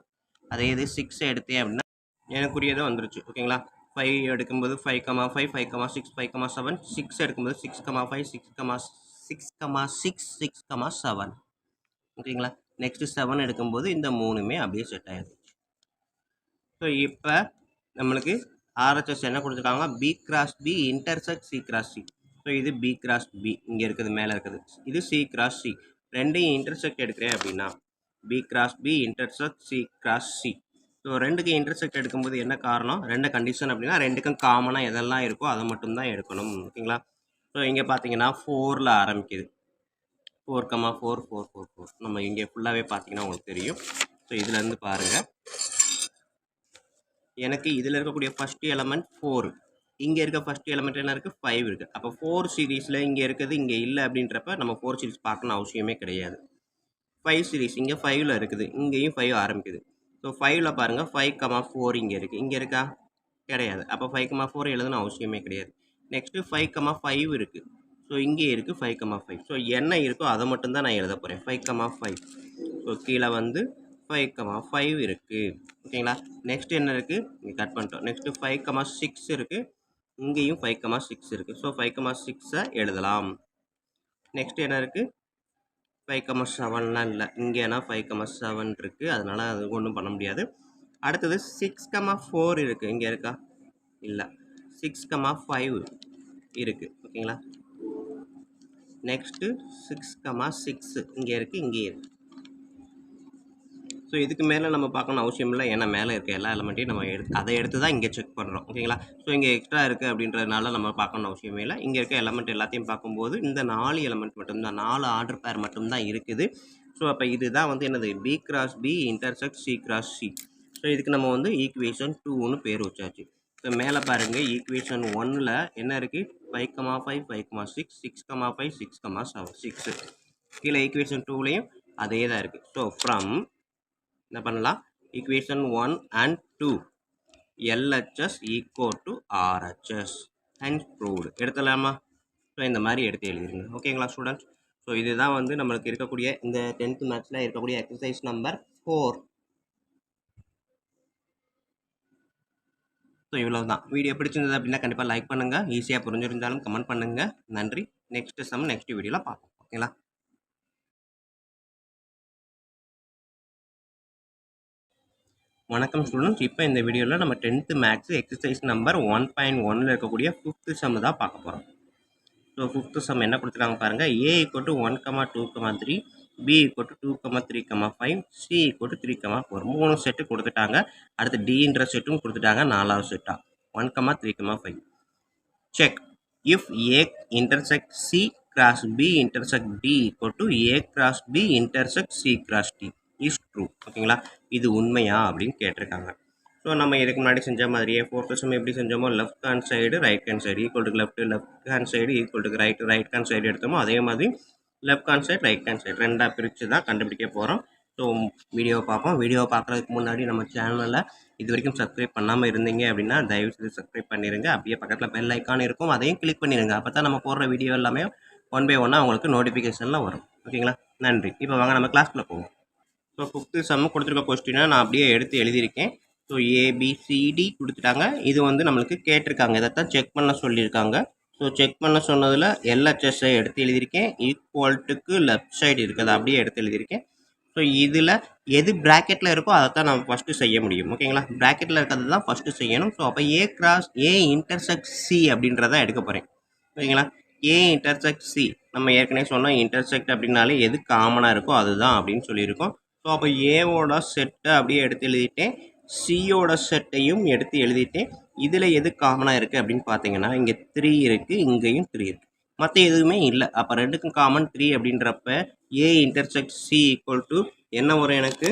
அதே இது 6 எடுத்தேன் அப்படின்னா எனக்குரியதை வந்துருச்சு. ஓகேங்களா? 5 எடுக்கும்போது 5,5 5,6 5,7. 6 எடுக்கும்போது 6,5 6,6 6,7. ஓகேங்களா? நெக்ஸ்ட்டு 7 எடுக்கும்போது இந்த 3மே அப்படியே செட் ஆகிடுச்சு. ஸோ இப்போ நம்மளுக்கு ஆர்ஹெச்எஸ் என்ன கொடுத்துருக்காங்க, B cross B intersect C cross C. So இது பி கிராஸ் பி இங்கே இருக்குது, மேலே இருக்குது. இது சி கிராஸ் சி. ரெண்டையும் இன்டர்செக்ட் எடுக்கிறேன் அப்படின்னா B cross B intersect C cross C. So ரெண்டுக்கும் இன்டர்செக்ட் எடுக்கும்போது என்ன காரணம், ரெண்டு கண்டிஷன் அப்படின்னா ரெண்டுக்கும் காமனாக எதெல்லாம் இருக்கோ அதை மட்டும்தான் எடுக்கணும். ஓகேங்களா? ஸோ இங்கே பார்த்தீங்கன்னா 4ல் ஆரம்பிக்குது. 4,4 4 4 4. நம்ம இங்கே ஃபுல்லாகவே பார்த்தீங்கன்னா உங்களுக்கு தெரியும். ஸோ இதுலேருந்து பாருங்கள், எனக்கு இதில் இருக்கக்கூடிய ஃபஸ்ட்டு எலமெண்ட் 4. இங்கே இருக்க ஃபஸ்ட்டு எலமெண்ட் என்ன இருக்குது, 5 இருக்குது. அப்போ 4 சீரீஸில் இங்கே இருக்குது, இங்கே இல்லை அப்படின்றப்ப நம்ம 4 சீரீஸ் பார்க்கணும் அவசியமே கிடையாது. 5 சீரீஸ் இங்கே 5ல் இருக்குது, இங்கேயும் 5 ஆரம்பிக்குது. ஸோ 5ல் பாருங்கள் 5,4 இங்கே இருக்குது, இங்கே இருக்கா, கிடையாது. அப்போ 5,4 எழுதணும் அவசியமே கிடையாது. நெக்ஸ்ட்டு 5,5 இருக்குது. ஸோ இங்கே இருக்குது 5,5. ஸோ என்ன இருக்கோ அதை மட்டும்தான் நான் எழுத போகிறேன், 5,5. ஸோ கீழே வந்து 5,5 இருக்குது. ஓகேங்களா? நெக்ஸ்ட் என்ன இருக்குது, இங்கே கட் பண்ணிட்டோம். நெக்ஸ்ட்டு 5,6 இருக்குது, இங்கேயும் 5,6 இருக்குது. ஸோ 5,6 எழுதலாம். நெக்ஸ்ட் என்ன இருக்குது, 5,7லாம் இல்லை, இங்கேனா 5,7 இருக்குது, அதனால் அது ஒன்றும் பண்ண முடியாது. அடுத்தது 6,4 இருக்குது, இங்கே இருக்கா, இல்லை. 6,5 இருக்குது. ஓகேங்களா? நெக்ஸ்ட்டு 6,6 இங்கே இருக்குது, இங்கே இருக்குது. ஸோ இதுக்கு மேலே நம்ம பார்க்கணும் அவசியம் இல்லை, ஏன்னா மேலே இருக்க எல்லா எலமெண்ட்டையும் நம்ம அதை எடுத்து தான் இங்கே செக் பண்ணுறோம். ஓகேங்களா? ஸோ இங்கே எக்ஸ்ட்ரா இருக்குது அப்படின்றதுனால நம்ம பார்க்கணும் அவசியமே இல்லை. இங்கே இருக்க எலமெண்ட் எல்லாத்தையும் பார்க்கும்போது இந்த 4 எலமெண்ட் மட்டும்தான், 4 ஆர்டர் பேர் மட்டும்தான் இருக்குது. ஸோ அப்போ இதுதான் வந்து என்னது, B cross B intersect C cross C. So இதுக்கு நம்ம வந்து ஈக்குவேஷன் 2ன்னு பேர் வச்சாச்சு. ஸோ மேலே பாருங்கள், ஈக்குவேஷன் 1ல் என்ன இருக்குது, 5,5 5,6 6,5 6,7 6. கீழே ஈக்குவேஷன் 2லையும் அதே தான் இருக்குது. ஸோ ஃப்ரம் என்ன பண்ணலாம், equation 1 and 2 LHS equal to RHS hence proved எடுத்துடலாமா? ஸோ இந்த மாதிரி எடுத்து எழுதிருங்க. ஓகேங்களா ஸ்டூடெண்ட்ஸ்? ஸோ இதுதான் வந்து நம்மளுக்கு இருக்கக்கூடிய இந்த 10th மேத்ஸில் இருக்கக்கூடிய எக்ஸசைஸ் நம்பர் 4. ஸோ இவ்வளோ தான். வீடியோ பிடிச்சிருந்தது அப்படின்னா கண்டிப்பாக லைக் பண்ணுங்கள், ஈஸியாக புரிஞ்சிருந்தாலும் கமெண்ட் பண்ணுங்கள். நன்றி. நெக்ஸ்ட் சம் நெக்ஸ்ட் வீடியோவில் பார்ப்போம். ஓகேங்களா? வணக்கம் ஸ்டூடெண்ட்ஸ். இப்போ இந்த வீடியோவில் நம்ம 10th மேத்ஸ் எக்ஸசைஸ் நம்பர் 1.1ல் இருக்கக்கூடிய 5th சம் தான் பார்க்க போகிறோம். ஸோ 5th சம் என்ன கொடுத்துருக்காங்க பாருங்கள். A = 1, 2, 3, B = 2, 3, 5, C = 3, 4. 3 செட்டு கொடுத்துட்டாங்க. அடுத்து Dன்ற செட்டும் கொடுத்துட்டாங்க, 4வது செட்டாக 1, 3, 5. Check if A intersect C cross B intersect D = A cross B intersect C cross D is true. ஓகேங்களா? இது உண்மையா அப்படின்னு கேட்டிருக்காங்க. ஸோ நம்ம இதுக்கு முன்னாடி செஞ்ச மாதிரியே 4th சம் எப்படி செஞ்சோமோ, left hand side right hand side equal to left, left hand side equal to right, right hand side எடுத்தோமோ அதே மாதிரி left hand side right hand side ரெண்டாக பிரித்து தான் கண்டுபிடிக்க போகிறோம். ஸோ வீடியோவை பார்ப்போம். வீடியோவை பார்க்குறதுக்கு முன்னாடி நம்ம சேனலில் இது வரைக்கும் சப்ஸ்கிரைப் பண்ணாமல் இருந்தீங்க அப்படின்னா தயவுசெய்து சப்ஸ்கிரைப் பண்ணிடுங்க. அப்படியே பக்கத்தில் பெல் ஐக்கான் இருக்கும், அதையும் கிளிக் பண்ணிடுங்க. அப்போ தான் நம்ம போடுற வீடியோ எல்லாமே 1 by 1 உங்களுக்கு நோட்டிஃபிகேஷனில் வரும். ஓகேங்களா? நன்றி. இப்போ வாங்க நம்ம கிளாஸ்க்குள்ளே போவோம். ஸோ 5th சம் கொடுத்துருக்க கொஸ்டினை நான் அப்படியே எடுத்து எழுதியிருக்கேன். ஸோ ABCD கொடுத்துட்டாங்க. இது வந்து நம்மளுக்கு கேட்டிருக்காங்க, இதைத்தான் செக் பண்ண சொல்லியிருக்காங்க. ஸோ செக் பண்ண சொன்னதில் LHSஐ எடுத்து எழுதியிருக்கேன். ஈக்குவல்ட்டுக்கு லெஃப்ட் சைடு இருக்குது, அப்படியே எடுத்து எழுதியிருக்கேன். ஸோ ஸோ இதில் எது ப்ராக்கெட்டில் இருக்கோ அதை தான் நம்ம ஃபஸ்ட்டு செய்ய முடியும். ஓகேங்களா, ப்ராக்கெட்டில் இருக்கிறது தான் ஃபஸ்ட்டு செய்யணும். ஸோ அப்போ A cross A intersect C அப்படின்றத எடுக்க போகிறேன். ஓகேங்களா, ஏ இன்டர்செக்ட் சி நம்ம ஏற்கனவே சொன்னோம், இன்டர்செக்ட் அப்படின்னாலே எது காமனாக இருக்கோ அதுதான் அப்படின்னு சொல்லியிருக்கோம். ஸோ அப்போ ஏவோட செட்டை அப்படியே எடுத்து எழுதிட்டேன், சியோட செட்டையும் எடுத்து எழுதிட்டேன். இதில் எது காமனாக இருக்குது அப்படின்னு பார்த்தீங்கன்னா இங்கே 3 இருக்குது, இங்கேயும் 3 இருக்குது, மற்ற எதுவுமே இல்லை. அப்போ ரெண்டுக்கும் காமன் 3 அப்படின்றப்ப ஏ இன்டர்செக்ட் சி ஈக்குவல் டு என்ன வரும், எனக்கு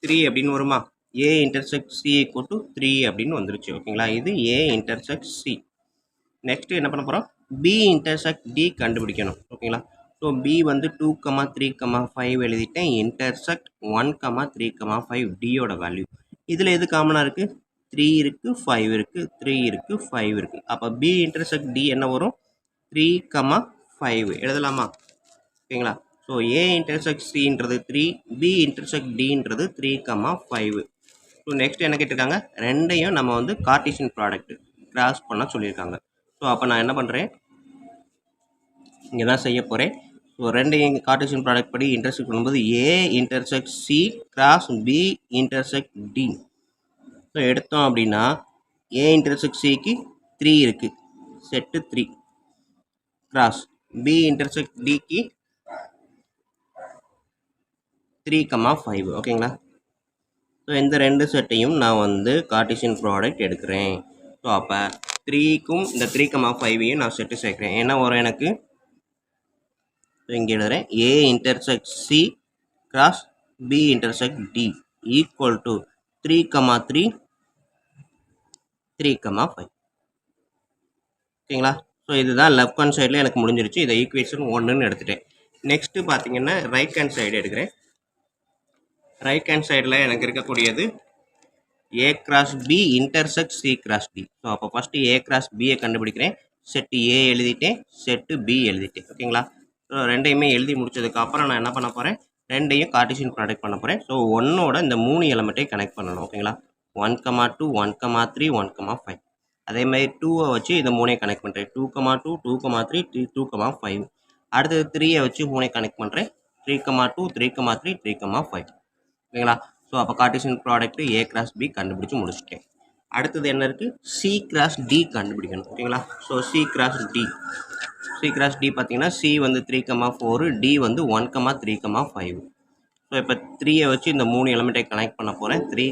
3 அப்படின்னு வருமா. ஏ இன்டர்செக்ட் சி ஈக்குவல் டு 3 அப்படின்னு வந்துருச்சு. ஓகேங்களா, இது ஏ இன்டர்செக்ட் சி. நெக்ஸ்ட் என்ன பண்ண போகிறோம், பி இன்டர்செக்ட் டி கண்டுபிடிக்கணும். ஓகேங்களா, ஸோ பி வந்து 2, 3, 5 எழுதிட்டேன், இன்டர்செக்ட் 1, 3, 5 டியோட வேல்யூ. இதில் எது காமனாக இருக்குது, 3 இருக்குது, 5 இருக்குது, 3 இருக்குது, 5 இருக்குது. அப்போ பி இன்டர்செக்ட் டி என்ன வரும், 3, 5 எழுதலாமா. ஓகேங்களா, ஸோ ஏ இன்டர்செக்ட் சின்றது 3, பி இன்டர்செக்ட் டின்றது 3, 5. ஸோ நெக்ஸ்ட் என்ன கேட்டிருக்காங்க, ரெண்டையும் நம்ம வந்து கார்ட்டீசியன் ப்ராடக்ட் கிராஸ் பண்ண சொல்லியிருக்காங்க. ஸோ அப்போ நான் என்ன பண்ணுறேன், இங்கே தான் செய்ய போகிறேன். ஸோ ரெண்டையும் கார்ட்டீசியன் ப்ராடக்ட் படி இன்டர்செக்ட் பண்ணும்போது A intersect C cross B intersect D. So எடுத்தோம் அப்படின்னா ஏ இன்டர்செக்ட் சிக்கு 3 இருக்குது, செட்டு 3 கிராஸ் பி இன்டர்செக்ட் டிக்கு 3, 5. ஓகேங்களா, ஸோ இந்த ரெண்டு செட்டையும் நான் வந்து கார்ட்டீசியன் ப்ராடக்ட் எடுக்கிறேன். ஸோ அப்போ 3க்கும் இந்த 3, 5ஐயும் நான் செட்டு சேர்க்குறேன். என்ன வரும் எனக்கு, இங்கே எழுதுகிறேன், A intersect C cross B intersect D equal to 3, 3, 3, 5. ஓகேங்களா, ஸோ இதுதான் லெஃப்ட் ஹேண்ட் சைடில் எனக்கு முடிஞ்சிருச்சு. இதை ஈக்குவேஷன் 1ன்னு எடுத்துட்டேன். நெக்ஸ்ட்டு பார்த்தீங்கன்னா ரைட் ஹேண்ட் சைடு எடுக்கிறேன். ரைட் ஹேண்ட் சைடில் எனக்கு இருக்கக்கூடியது A cross B intersect C cross D. So அப்போ ஃபஸ்ட்டு ஏ கிராஸ் பியை கண்டுபிடிக்கிறேன். செட்டு ஏ எழுதிட்டேன், செட்டு பி எழுதிட்டேன். ஓகேங்களா, ஸோ ரெண்டையுமே எழுதி முடிச்சதுக்கப்புறம் நான் என்ன பண்ண போகிறேன், ரெண்டையும் கார்ட்டீசியன் ப்ராடக்ட் பண்ண போகிறேன். ஸோ 1ஓட இந்த 3 எலமெண்ட்டையும் கனெக்ட் பண்ணணும். ஓகேங்களா, 1, 2, 1, 3, 1, 5. அதே மாதிரி 2ஐ வச்சு இதை 3ஐயும் கனெக்ட் பண்ணுறேன். 2, 2, 2, 3, 2, 5. அடுத்தது 3ஐ வச்சு 3ஐயும் கனெக்ட் பண்ணுறேன். 3, 2, 3, 3, 3, 5. ஓகேங்களா, ஸோ அப்போ cartesian product A cross B கண்டுபிடிச்சி முடிச்சிட்டேன். அடுத்தது என்ன இருக்குது, சி கிராஸ் டி கண்டுபிடிக்கணும். ஓகேங்களா, so C cross D. C cross D பார்த்தீங்கன்னா சி வந்து 3, 4, டி வந்து 1, 3, 5. ஸோ இப்போ 3ஐ வச்சு இந்த 3 எலிமெண்ட்டை கனெக்ட் பண்ண போகிறேன். 3,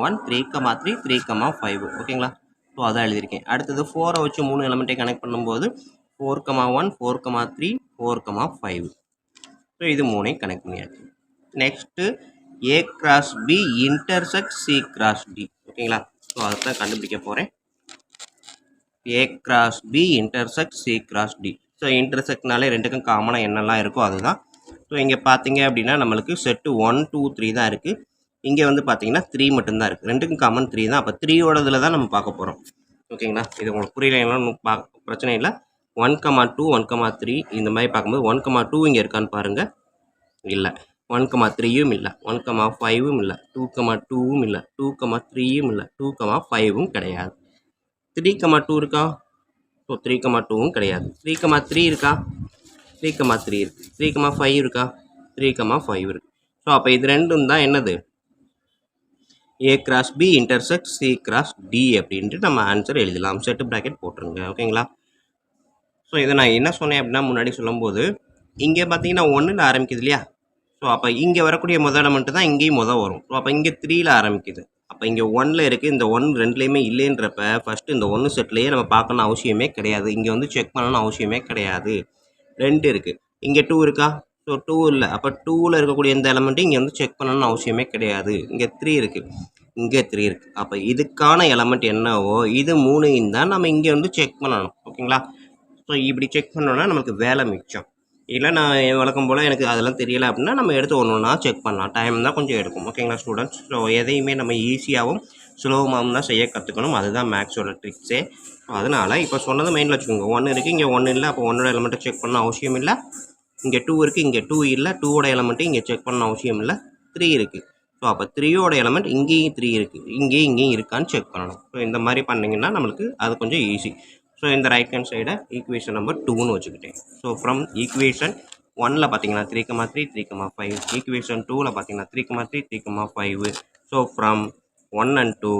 1, 3, 3, 3, 5. ஓகேங்களா, ஸோ அதான் எழுதியிருக்கேன். அடுத்தது 4ஐ வச்சு 3 எலிமெண்ட்டை கனெக்ட் பண்ணும்போது 4, 1, 4, 3, 4, 5. ஸோ இது 3ஐயும் கனெக்ட் பண்ணியாச்சு. Next A cross B intersect C cross D. ஓகேங்களா, ஸோ அதை தான் கண்டுபிடிக்க போகிறேன். A cross B intersect C cross D. So இன்டர்செக்ட்னாலே ரெண்டுக்கும் காமனாக என்னெல்லாம் இருக்கோ அதுதான். ஸோ இங்கே பார்த்தீங்க அப்படின்னா நம்மளுக்கு செட்டு 1, 2, 3 தான் இருக்குது. இங்கே வந்து பார்த்தீங்கன்னா 3 மட்டும்தான் இருக்குது. ரெண்டுக்கும் காமன் 3 தான். அப்போ 3ஓடதில் தான் நம்ம பார்க்க போகிறோம். ஓகேங்களா, இது உங்களுக்கு புரியலைன்னா பிரச்சனை இல்லை. 1, 2, 1, 3 இந்த மாதிரி பார்க்கும்போது 1, 2 இங்கே இருக்கான்னு பாருங்கள். இல்லை, 1, 3யும் இல்லை, 1, 5ம் இல்லை, 2, 2ம் இல்லை, 2, 3யும் இல்லை, 2, 5ம் கிடையாது. 3, 2 இருக்கா, ஸோ 3, 2ம் கிடையாது. 3, 3 இருக்கா, 3, 3 இருக்குது. 3, 5 இருக்கா, 3, 5 இருக்குது. ஸோ அப்போ இது ரெண்டும் தான் என்னது, A cross B intersect C cross D அப்படின்ட்டு நம்ம ஆன்சர் எழுதலாம். செட்டு ப்ராக்கெட் போட்டுருங்க. ஓகேங்களா, ஸோ இதை நான் என்ன சொன்னேன் அப்படின்னா முன்னாடி சொல்லும்போது இங்கே பார்த்தீங்கன்னா 1ல் ஆரம்பிக்குது இல்லையா. ஸோ அப்போ இங்கே வரக்கூடிய முதல் எலமெண்ட்டு தான் இங்கேயும் வரும். ஸோ அப்போ இங்கே 3ல் ஆரம்பிக்குது. அப்போ இங்கே 1ல் இருக்குது, இந்த 1 ரெண்டுலேயுமே இல்லைன்றப்ப ஃபஸ்ட்டு இந்த 1 செட்லேயே நம்ம பார்க்கணும் அவசியமே கிடையாது. இங்கே வந்து செக் பண்ணணும் அவசியமே கிடையாது. 2 இருக்குது, இங்கே 2 இருக்கா, ஸோ 2 இல்லை. அப்போ 2ல் இருக்கக்கூடிய இந்த எலமெண்ட்டும் இங்கே வந்து செக் பண்ணணும்னு அவசியமே கிடையாது. இங்கே 3 இருக்குது, இங்கே 3 இருக்குது. அப்போ இதுக்கான எலமெண்ட் என்னவோ இது 3யும் தான் நம்ம இங்கே வந்து செக் பண்ணணும். ஓகேங்களா, ஸோ இப்படி செக் பண்ணோன்னா நமக்கு வேலை மிச்சம். இல்லை நான் வழக்கம் போல் எனக்கு அதெல்லாம் தெரியலை அப்படின்னா நம்ம எடுத்து ஒன்றா செக் பண்ணலாம். டைம் தான் கொஞ்சம் எடுக்கும். ஓகேங்களா ஸ்டூடெண்ட்ஸ், ஸோ எதையுமே நம்ம ஈஸியாகவும் சுலபமாகவும் தான் செய்ய கற்றுக்கணும். அதுதான் மேக்ஸோட ட்ரிக்ஸே. அதனால் இப்போ சொன்னது மைண்டில் வச்சுக்கோங்க. 1 இருக்குது, இங்கே 1 இல்லை, அப்போ 1ஓட எலமெண்ட்டை செக் பண்ண அவசியம் இல்லை. இங்கே 2 இருக்குது, இங்கே 2 இல்லை, 2ஓட எலமெண்ட்டு இங்கே செக் பண்ண அவசியம் இல்லை. 3 இருக்குது, ஸோ அப்போ 3ஓட எலமெண்ட் இங்கேயும் 3 இருக்குது, இங்கேயும் இருக்கான்னு செக் பண்ணணும். ஸோ இந்த மாதிரி பண்ணிங்கன்னா நம்மளுக்கு அது கொஞ்சம் ஈஸி. ஸோ இந்த ரைட் ஹேண்ட் சைடை ஈக்குவேஷன் நம்பர் 2ன்னு வச்சுக்கிட்டேன். ஸோ ஃப்ரம் ஈக்குவேஷன் 1ல் பார்த்தீங்கன்னா 3,3 3,5 ஈக்குவேஷன் 2ல் பார்த்தீங்கன்னா 3,3 3,5 so from 1 and 2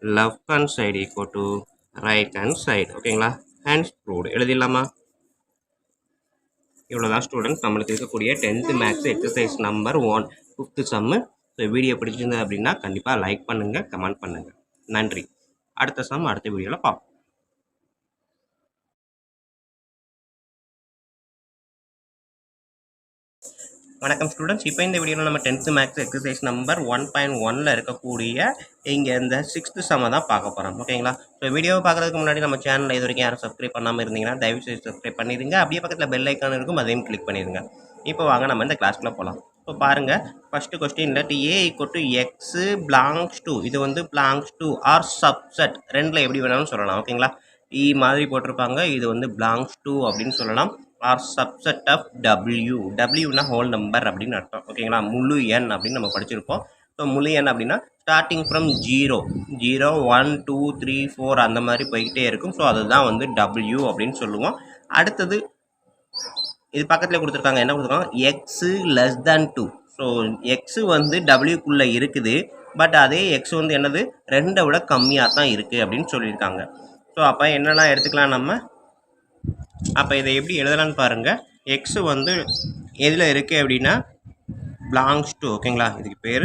left hand side equal to right hand side ஓகேங்களா ஹேண்ட்ஸ் ப்ரூவ்டு எழுதிடலாமா இவ்வளோதான் ஸ்டூடெண்ட்ஸ் நம்மளுக்கு இருக்கக்கூடிய 10th maths exercise number 1 5th sum so video பிடிச்சிருந்தது அப்படின்னா கண்டிப்பாக லைக் பண்ணுங்கள் கமெண்ட் பண்ணுங்கள் நன்றி அடுத்த சம் அடுத்த வீடியோவில் பார்ப்போம் வணக்கம் ஸ்டூடெண்ட்ஸ் இப்போ இந்த வீடியோவில் நம்ம 10th மேக்ஸ் எக்ஸசைஸ் நம்பர் 1.1ல் இருக்கக்கூடிய இங்கே இந்த 6th சம்மை தான் பார்க்க போகிறோம் ஓகேங்களா ஸோ வீடியோவை பார்க்குறதுக்கு முன்னாடி நம்ம சேனலில் இது வரைக்கும் யாரும் சப்ஸ்கிரைப் பண்ணாமல் இருந்தீங்கன்னா தயவுசெய்து சப்ஸ்கிரைப் பண்ணிடுங்க அப்படியே பக்கத்தில் பெல் ஐக்கான் இருக்கும் அதையும் கிளிக் பண்ணிடுங்க இப்போ வாங்க நம்ம இந்த கிளாஸ்க்குள்ளே போகலாம் ஸோ பாருங்கள் first question let A equal to X belongs to இது வந்து பிலாங்ஸ் டு ஆர் சப்செட் ரெண்டில் எப்படி வேணாலும் சொல்லலாம் ஓகேங்களா இ மாதிரி போட்டிருப்பாங்க இது வந்து பிலாங்ஸ் டு அப்படின்னு சொல்லலாம் ஆர் சப்செட் ஆஃப் டபிள்யூ டபிள்யூனா ஹோல் நம்பர் அப்படின்னு அர்த்தம் ஓகேங்களா முழு எண் அப்படின்னு நம்ம படிச்சிருப்போம் ஸோ முழு எண் அப்படின்னா ஸ்டார்டிங் ஃப்ரம் 0 1 2 3 4 அந்த மாதிரி போய்கிட்டே இருக்கும் ஸோ அதுதான் வந்து டபிள்யூ அப்படின்னு சொல்லுவோம் அடுத்தது இது பக்கத்தில் கொடுத்துருக்காங்க என்ன கொடுத்துருக்காங்க x less than 2 so x வந்து டபிள்யூக்குள்ளே இருக்குது பட் அதே எக்ஸ் வந்து என்னது 2 விட கம்மியாக தான் இருக்குது அப்படின்னு சொல்லியிருக்காங்க ஸோ அப்போ என்னெல்லாம் எடுத்துக்கலாம் நம்ம அப்போ இதை எப்படி எழுதலான்னு பாருங்கள் எக்ஸ் வந்து எதில் இருக்குது அப்படின்னா பிலாங்ஸ் டு ஓகேங்களா இதுக்கு பேர்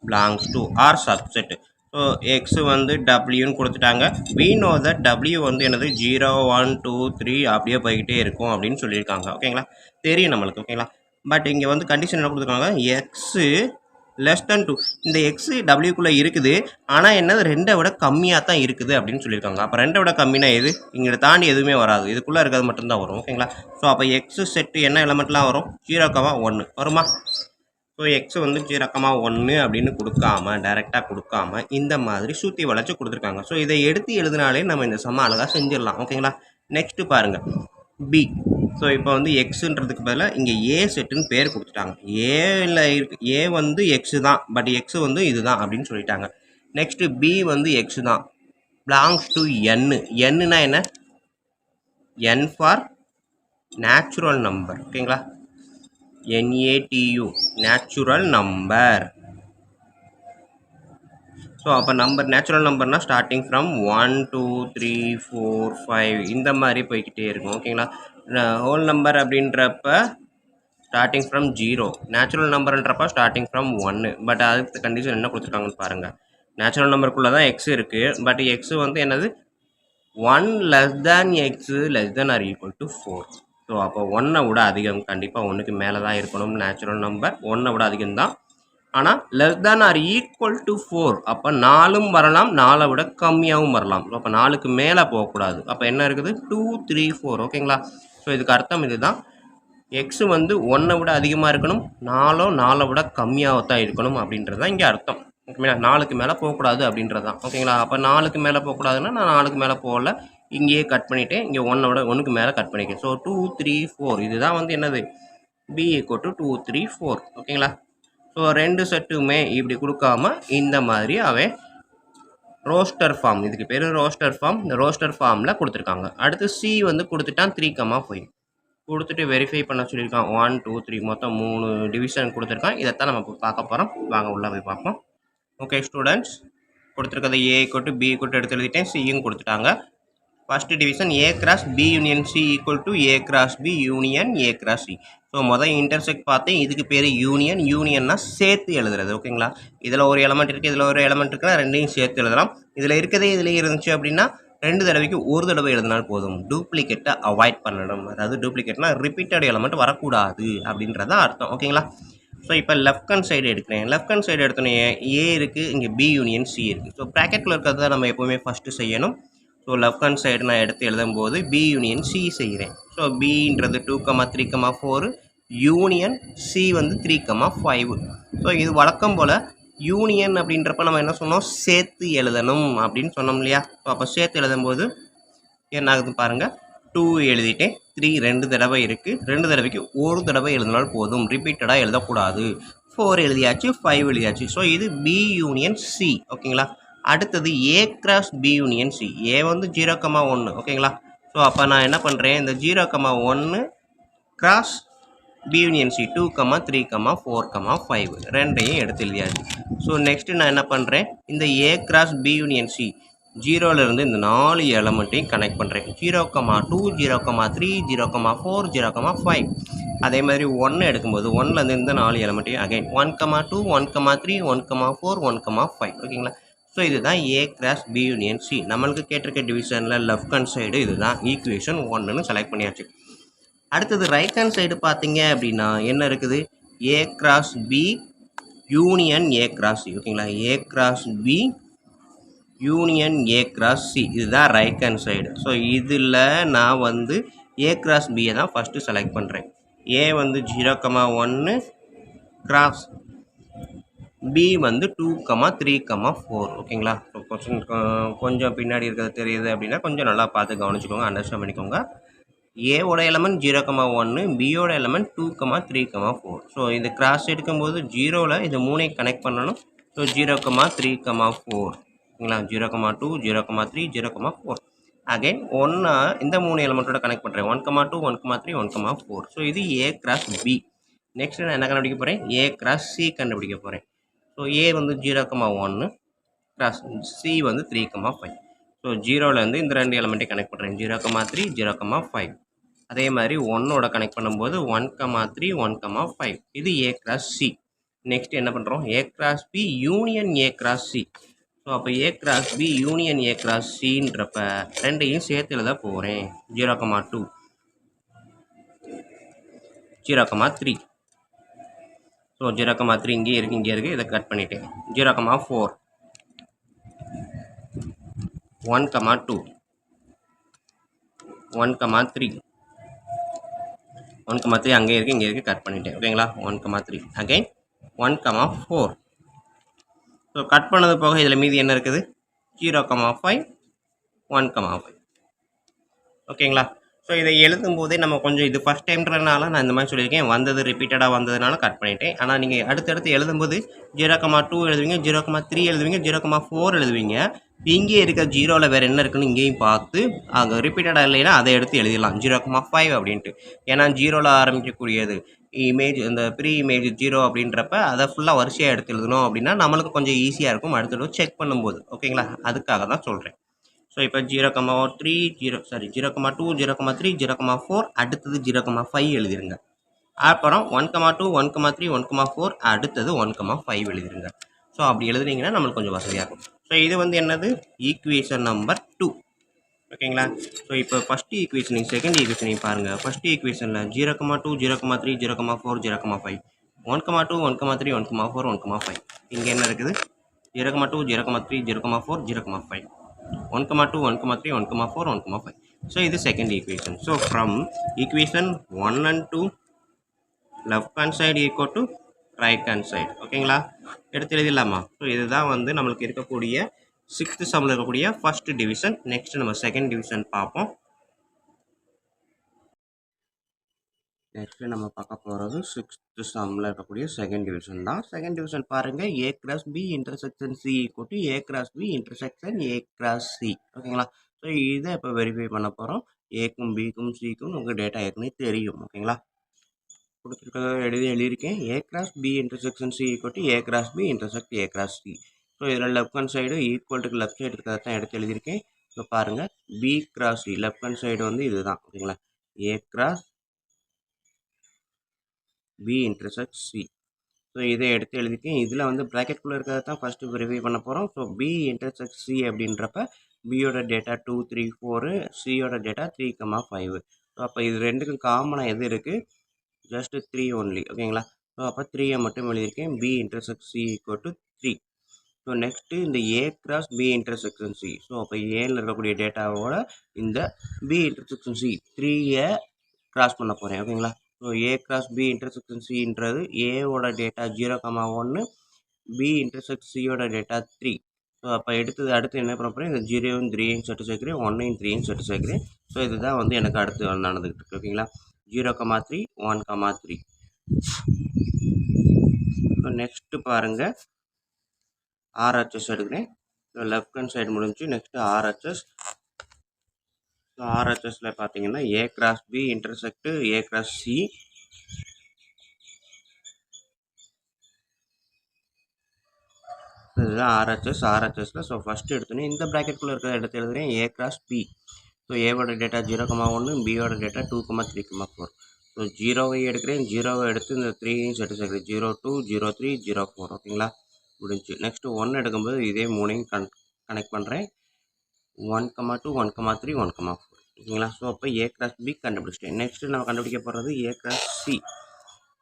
belongs to R subset so X வந்து டபிள்யூன்னு கொடுத்துட்டாங்க we know that டபிள்யூ வந்து என்னது 0 1 2 3 அப்படியே போய்கிட்டே இருக்கும் அப்படின்னு சொல்லியிருக்காங்க ஓகேங்களா தெரியும் நம்மளுக்கு ஓகேங்களா பட் இங்கே வந்து கண்டிஷன் என்ன கொடுத்துருக்காங்க எக்ஸு லெஸ் தேன் 2 இந்த எக்ஸு டபிள்யூக்குள்ளே இருக்குது ஆனால் என்னது 2 விட கம்மியாக தான் இருக்குது அப்படின்னு சொல்லியிருக்காங்க அப்போ 2 விட கம்மினா எது இங்கே தாண்டி எதுவுமே வராது இதுக்குள்ளே இருக்கிறது மட்டும்தான் வரும் ஓகேங்களா ஸோ அப்போ எக்ஸு செட்டு என்ன எலமெண்ட்லாம் வரும் 0,1 வருமா ஸோ எக்ஸ் வந்து 0,1 அப்படின்னு கொடுக்காம டைரெக்டாக கொடுக்காம இந்த மாதிரி சுற்றி வளைச்சி கொடுத்துருக்காங்க ஸோ இதை எடுத்து எழுதினாலே நம்ம இந்த சம அழகாக செஞ்சிடலாம் ஓகேங்களா நெக்ஸ்ட்டு பாருங்கள் பி ஸோ இப்போ வந்து எக்ஸுன்றதுக்கு பதிலாக இங்கே ஏ செட்டுன்னு பேர் கொடுத்துட்டாங்க ஏல இருக்கு ஏ வந்து எக்ஸு தான் பட் எக்ஸு வந்து இதுதான் அப்படின்னு சொல்லிட்டாங்க நெக்ஸ்ட்டு பி வந்து எக்ஸு தான் பிலாங்ஸ் டு என்னுனா என்ன என் ஃபார் நேச்சுரல் நம்பர் ஓகேங்களா NATU நேச்சுரல் நம்பர் ஸோ அப்போ நம்பர் நேச்சுரல் நம்பர்னால் ஸ்டார்டிங் ஃப்ரம் 1 2 3 4 5 இந்த மாதிரி போய்கிட்டே இருக்கும் ஓகேங்களா ஹோல் நம்பர் அப்படின்றப்ப ஸ்டார்டிங் ஃப்ரம் 0 நேச்சுரல் நம்பர்ன்றப்ப ஸ்டார்டிங் ஃப்ரம் 1 பட் அதுக்கு கண்டிஷன் என்ன கொடுத்துருக்காங்கன்னு பாருங்கள் நேச்சுரல் நம்பருக்குள்ளே தான் எக்ஸ் இருக்குது பட் எக்ஸு வந்து என்னது 1 less than x less than or equal to 4 so அப்போ 1 விட அதிகம் கண்டிப்பாக 1க்கு மேலே தான் இருக்கணும் நேச்சுரல் நம்பர் 1 விட அதிகம் தான் ஆனால் less than or equal to 4 அப்போ 4ம் வரலாம் 4 விட கம்மியாகவும் வரலாம் ஸோ அப்போ 4க்கு மேலே போகக்கூடாது அப்போ என்ன இருக்குது 2 3 4 ஓகேங்களா ஸோ இதுக்கு அர்த்தம் இதுதான் எக்ஸு வந்து 1 விட அதிகமாக இருக்கணும் 4 விட கம்மியாக தான் இருக்கணும் அப்படின்றது தான் இங்கே அர்த்தம் ஓகேங்களா 4க்கு மேலே போகக்கூடாது அப்படின்றது தான் ஓகேங்களா அப்போ 4க்கு மேலே போகக்கூடாதுன்னா நான் 4க்கு மேலே போகல இங்கேயே கட் பண்ணிவிட்டு இங்கே 1 விட 1க்கு மேலே கட் பண்ணிக்கேன் ஸோ 2 3 4 இதுதான் வந்து என்னது பி ஈக்குவல் டு 2 3 4 ஓகேங்களா ஸோ 2 செட்டுமே இப்படி கொடுக்காம இந்த மாதிரி அவன் ரோஸ்டர் ஃபார்ம் இதுக்கு பேர் ரோஸ்டர் ஃபார்ம் இந்த ரோஸ்டர் ஃபார்மில் கொடுத்துருக்காங்க அடுத்து சி வந்து கொடுத்துட்டான் 3,5 கொடுத்துட்டு வெரிஃபை பண்ண சொல்லியிருக்கான் 1 2 3 மொத்தம் 3 டிவிஷன் கொடுத்துருக்கான் இதைத்தான் நம்ம பார்க்க போகிறோம் வாங்க உள்ளே போய் பார்ப்போம் ஓகே ஸ்டூடெண்ட்ஸ் கொடுத்துருக்கதை ஏ கொட்டு பி கொட்டு எடுத்து எழுதிட்டேன் சியும் கொடுத்துட்டாங்க first division A cross B union C equal to A cross B union A cross C so மொதல் இன்டர்செக்ட் பார்த்தேன் இதுக்கு பேர் யூனியன்னா சேர்த்து எழுதுறது ஓகேங்களா இதில் ஒரு எலமெண்ட் இருக்குது இதில் ஒரு எலமெண்ட் இருக்குன்னா ரெண்டையும் சேர்த்து எழுதலாம் இதில் இருக்கிறதே இதுலேயே இருந்துச்சு அப்படின்னா 2 தடவைக்கு ஒரு தடவை எழுதினால் போதும் டூப்ளிகேட்டை அவாய்ட் பண்ணணும் அதாவது டூப்ளிகேட்னா ரிப்பீட்டட் எலமெண்ட் வரக்கூடாது அப்படின்றதான் அர்த்தம் ஓகேங்களா ஸோ இப்போ லெஃப்ட் ஹேண்ட் சைடு எடுக்கிறேன் லெஃப்ட் ஹேண்ட் சைடு எடுத்தோன்னே ஏ இருக்குது இங்கே பி யூனியன் சி இருக்குது ஸோ ப்ராக்கெட்டில் இருக்கிறத நம்ம எப்போவுமே ஃபஸ்ட்டு செய்யணும் ஸோ லெஃப்ட் ஹேண்ட் சைடு நான் எடுத்து எழுதும்போது பி யூனியன் சி செய்கிறேன் ஸோ பின்றது 2, 3, 4 யூனியன் சி வந்து 3, 5 ஸோ இது வழக்கம் போல் யூனியன் அப்படின்றப்ப நம்ம என்ன சொன்னோம் சேர்த்து எழுதணும் அப்படின்னு சொன்னோம் இல்லையா ஸோ அப்போ சேர்த்து எழுதும்போது என்ன ஆகுது பாருங்கள் 2 எழுதிட்டேன் 3 2 தடவை இருக்குது 2 தடவைக்கு ஒரு தடவை எழுதினால் போதும் ரிப்பீட்டடாக எழுதக்கூடாது 4 எழுதியாச்சு 5 எழுதியாச்சு ஸோ இது பி யூனியன் சி ஓகேங்களா அடுத்தது A cross B union C A வந்து 0,1 ஓகேங்களா ஸோ அப்போ நான் என்ன பண்ணுறேன், இந்த 0,1 கிராஸ் பி யூனியன் சி 2, 3, 4, 5 ரெண்டையும் எடுத்து எழுதியாச்சு. ஸோ நெக்ஸ்ட்டு நான் என்ன பண்ணுறேன், இந்த A cross B union C 0லேருந்து இந்த 4 எலமெண்ட்டையும் கனெக்ட் பண்ணுறேன். 0,2, 0,3, 0,4, 0,5. அதே மாதிரி 1 எடுக்கும்போது 1லேருந்து இந்த 4 எலமெண்ட்டையும் அகைன் 1,2, 1,3, 1,4, 1,5. ஓகேங்களா? ஸோ இதுதான் A cross B union C. நம்மளுக்கு கேட்டிருக்க டிவிஷனில் லெஃப்ட் ஹேண்ட் சைடு இதுதான் ஈக்குவேஷன் 1ன்னு செலக்ட் பண்ணியாச்சு. அடுத்தது ரைட் ஹேண்ட் சைடு பார்த்தீங்க அப்படின்னா என்ன இருக்குது, A cross B union A cross C. ஓகேங்களா? A cross B union A cross C இதுதான் ரைட் ஹேண்ட் சைடு. ஸோ இதில் நான் வந்து ஏ கிராஸ் பியை தான் ஃபஸ்ட்டு செலக்ட் பண்ணுறேன். ஏ வந்து 0,1 கிராஸ் பி வந்து 2, 3, 4. ஓகேங்களா? ஸோ கொஸ்டின் கொஞ்சம் பின்னாடி இருக்கிறது தெரியுது அப்படின்னா கொஞ்சம் நல்லா பார்த்து கவனிச்சுக்கோங்க, அண்டர்ஸ்டாண்ட் பண்ணிக்கோங்க. ஏவோட எலமெண்ட் 0,1, பியோட எலமெண்ட் 2, 3, 4. ஸோ இது கிராஸ் எடுக்கும்போது 0வில் இது 3 கனெக்ட் பண்ணணும். ஸோ 0,3, 4. ஓகேங்களா? 0,2, 0,3, 0,4. அகைன் 1 இந்த 3 எலமெண்ட்டோட கனெக்ட் பண்ணுறேன். 1,2, 1,3, 1,4. ஸோ இது ஏ கிராஸ் பி. நெக்ஸ்ட் நான் என்ன கண்டுபிடிக்க போகிறேன், ஏ கிராஸ் சி கண்டுபிடிக்க போகிறேன். ஸோ ஏ வந்து 0,1 கிராஸ் சி வந்து 3,5. ஸோ 0லேருந்து இந்த 2 எலமெண்ட்டை கனெக்ட் பண்ணுறேன். 0,3, 0,5. அதே மாதிரி 1ஓட கனெக்ட் பண்ணும்போது 1,3, 1,5. இது ஏ கிராஸ் சி. நெக்ஸ்ட் என்ன பண்ணுறோம், A cross B union A cross C. So அப்போ A cross B union A cross சின்றப்ப ரெண்டையும் சேர்த்து எழுத போகிறேன். 0,2, 0,3. ஸோ 0,3 இங்கே இருக்குது, இதை கட் பண்ணிட்டேன். 0,4, 1,2, 1,3. 1,3 அங்கே இருக்குது, கட் பண்ணிட்டேன். ஓகேங்களா? 1,3 அகைன் 1,4. ஸோ கட் பண்ணது போக இதில் மீதி என்ன இருக்குது, 0,5, 1,5. ஓகேங்களா? ஸோ இதை எழுதும்போதே நம்ம கொஞ்சம் இது ஃபஸ்ட் டைம்ன்றனால நான் இந்த மாதிரி சொல்லியிருக்கேன். வந்தது ரிப்பீட்டடாக வந்ததுனால கட் பண்ணிட்டேன். ஆனால் நீங்கள் அடுத்தடுத்து எழுதும்போது 0,2 எழுதுவீங்க, 0,3 எழுதுவீங்க, 0,4 எழுதுவீங்க. இங்கே இருக்க 0வில் வேறு என்ன இருக்குன்னு இங்கேயும் பார்த்து அங்கே ரிப்பீட்டடாக இல்லைன்னா அதை எடுத்து எழுதிடலாம் 0,5 அப்படின்ட்டு. ஏன்னா 0வில் ஆரம்பிக்கக்கூடியது இமேஜ், இந்த ப்ரீ இமேஜ் 0 அப்படின்றப்ப அதை ஃபுல்லாக வரிசையாக எடுத்து எழுதணும் அப்படின்னா நம்மளுக்கு கொஞ்சம் ஈஸியாக இருக்கும் அடுத்தது செக் பண்ணும்போது. ஓகேங்களா? அதுக்காக தான் சொல்கிறேன். ஸோ இப்போ 0,2, 0,3, 0,4 அடுத்தது 0,5 எழுதிருங்க. அப்புறம் 1,2, 1,3, 1,4 அடுத்தது 1,5 எழுதிருங்க. ஸோ அப்படி எழுதுனீங்கன்னா நம்மளுக்கு கொஞ்சம் வசதியாக இருக்கும். ஸோ இது வந்து என்னது, ஈக்குவேஷன் நம்பர் 2. ஓகேங்களா? ஸோ இப்போ ஃபஸ்ட்டு ஈக்குவேஷனையும் செகண்ட் ஈக்குவேஷனையும் பாருங்கள். ஃபஸ்ட்டு ஈக்குவேஷனில் 0,2, 0,3, 0,4, 0,5. 1,2, 1,3, 1,4, 1,5. இங்கே என்ன இருக்குது, 0,2, 0,3, 0,4, 0,5. 1,2, 1,3, 1,4, 1,5. So இது second equation. So from equation 1 and 2 left hand side equal to right hand side. ஓகேங்களா? எடுத்து எழுதிடலாமா? ஸோ இதுதான் வந்து நம்மளுக்கு இருக்கக்கூடிய 6th சம்மில் இருக்கக்கூடிய ஃபர்ஸ்ட் டிவிஷன். நெக்ஸ்ட் நம்ம செகண்ட் டிவிஷன் பார்ப்போம். நெக்ஸ்ட் நம்ம பார்க்க போகிறது 6th சம்மில் இருக்கக்கூடிய செகண்ட் டிவிஷன் தான். செகண்ட் டிவிஷன் பாருங்கள், A cross B intersection C equal to A cross B intersection A cross C. ஓகேங்களா? ஸோ இதை இப்போ வெரிஃபை பண்ண போகிறோம். ஏக்கும் பிக்கும் சிக்கும் உங்கள் டேட்டா ஏற்கனவே தெரியும். ஓகேங்களா? கொடுத்துருக்க எழுதியிருக்கேன். A cross B intersection C equal to A cross B intersect A cross C. So இதில் லெஃப்ட் ஹேண்ட் சைடு ஈக்குவல்ட்டுக்கு லெஃப்ட் சைடு இருக்கிறத தான் எடுத்து எழுதியிருக்கேன். ஸோ பாருங்கள், B cross C left hand side வந்து இதுதான். ஓகேங்களா? A cross B intersect C. So இதை எடுத்து எழுதிக்கேன். இதில் வந்து ப்ராக்கெட்குள்ளே இருக்கிறத தான் ஃபஸ்ட்டு வெரிஃபை பண்ண போகிறோம். ஸோ பி இன்டர்செக்ட் சி அப்படின்றப்ப பியோட டேட்டா 2, 3, 4, சியோட டேட்டா 3, 5. ஸோ அப்போ இது ரெண்டுக்கும் காமனாக எது இருக்குது, ஜஸ்ட்டு 3 ஒன்லி. ஓகேங்களா? ஸோ அப்போ 3 மட்டும் எழுதியிருக்கேன். B intersect C equal to 3. So next இந்த A cross B intersection C. So அப்போ ஏல இருக்கக்கூடிய டேட்டாவோட இந்த பி இன்டர்செக்ஷன் சி 3யை கிராஸ் பண்ண போகிறேன். ஓகேங்களா? So A cross B intersection சின்றது ஏவோட டேட்டா 0,1, பி இன்டர்செக்ட் சியோட டேட்டா 3. ஸோ அப்போ அடுத்து என்ன பண்ண போகிறேன், இந்த 0யும் 3யும் செட்டு சேர்க்குறேன், 1யும் 3யும் செட்டு சேர்க்குறேன். ஸோ இதுதான் வந்து எனக்கு அடுத்து நடந்துக்கிட்டு இருக்கு. ஓகேங்களா? 0,3, 1,3. ஸோ நெக்ஸ்ட்டு பாருங்கள், ஆர்ஹெச்எஸ் எடுக்கிறேன். ஸோ லெஃப்ட் ஹேண்ட் சைடு முடிஞ்சு நெக்ஸ்ட்டு ஆர்ஹெச்எஸ். ஸோ ஆர்ஹெச்எஸில் பார்த்தீங்கன்னா A cross B intersect A cross C. இதுதான் ஆர்ஹெச்எஸில். ஸோ ஃபஸ்ட்டு எடுத்தோன்னே இந்த ப்ராக்கெட்டுக்குள்ளே இருக்கிற எடுத்து எழுதுகிறேன் ஏ கிராஸ் பி. ஸோ ஏவோட டேட்டா 0,1, பியோட டேட்டா 2,3,4. ஸோ ஜீரோவை எடுக்கிறேன், ஜீரோவை எடுத்து இந்த 3யும் சேர்க்கிறேன். 02, 03, 04. ஓகேங்களா, முடிஞ்சு. நெக்ஸ்ட்டு 1 எடுக்கும்போது இதே 3யும் கனெக்ட் பண்ணுறேன். 1,2, 1,3, 1,4. ஓகேங்களா, ஸோ அப்போ ஏ கிராஸ் பி கண்டுபிடிச்சிட்டேன். நெக்ஸ்ட்டு நம்ம கண்டுபிடிக்க போகிறது ஏ cross C.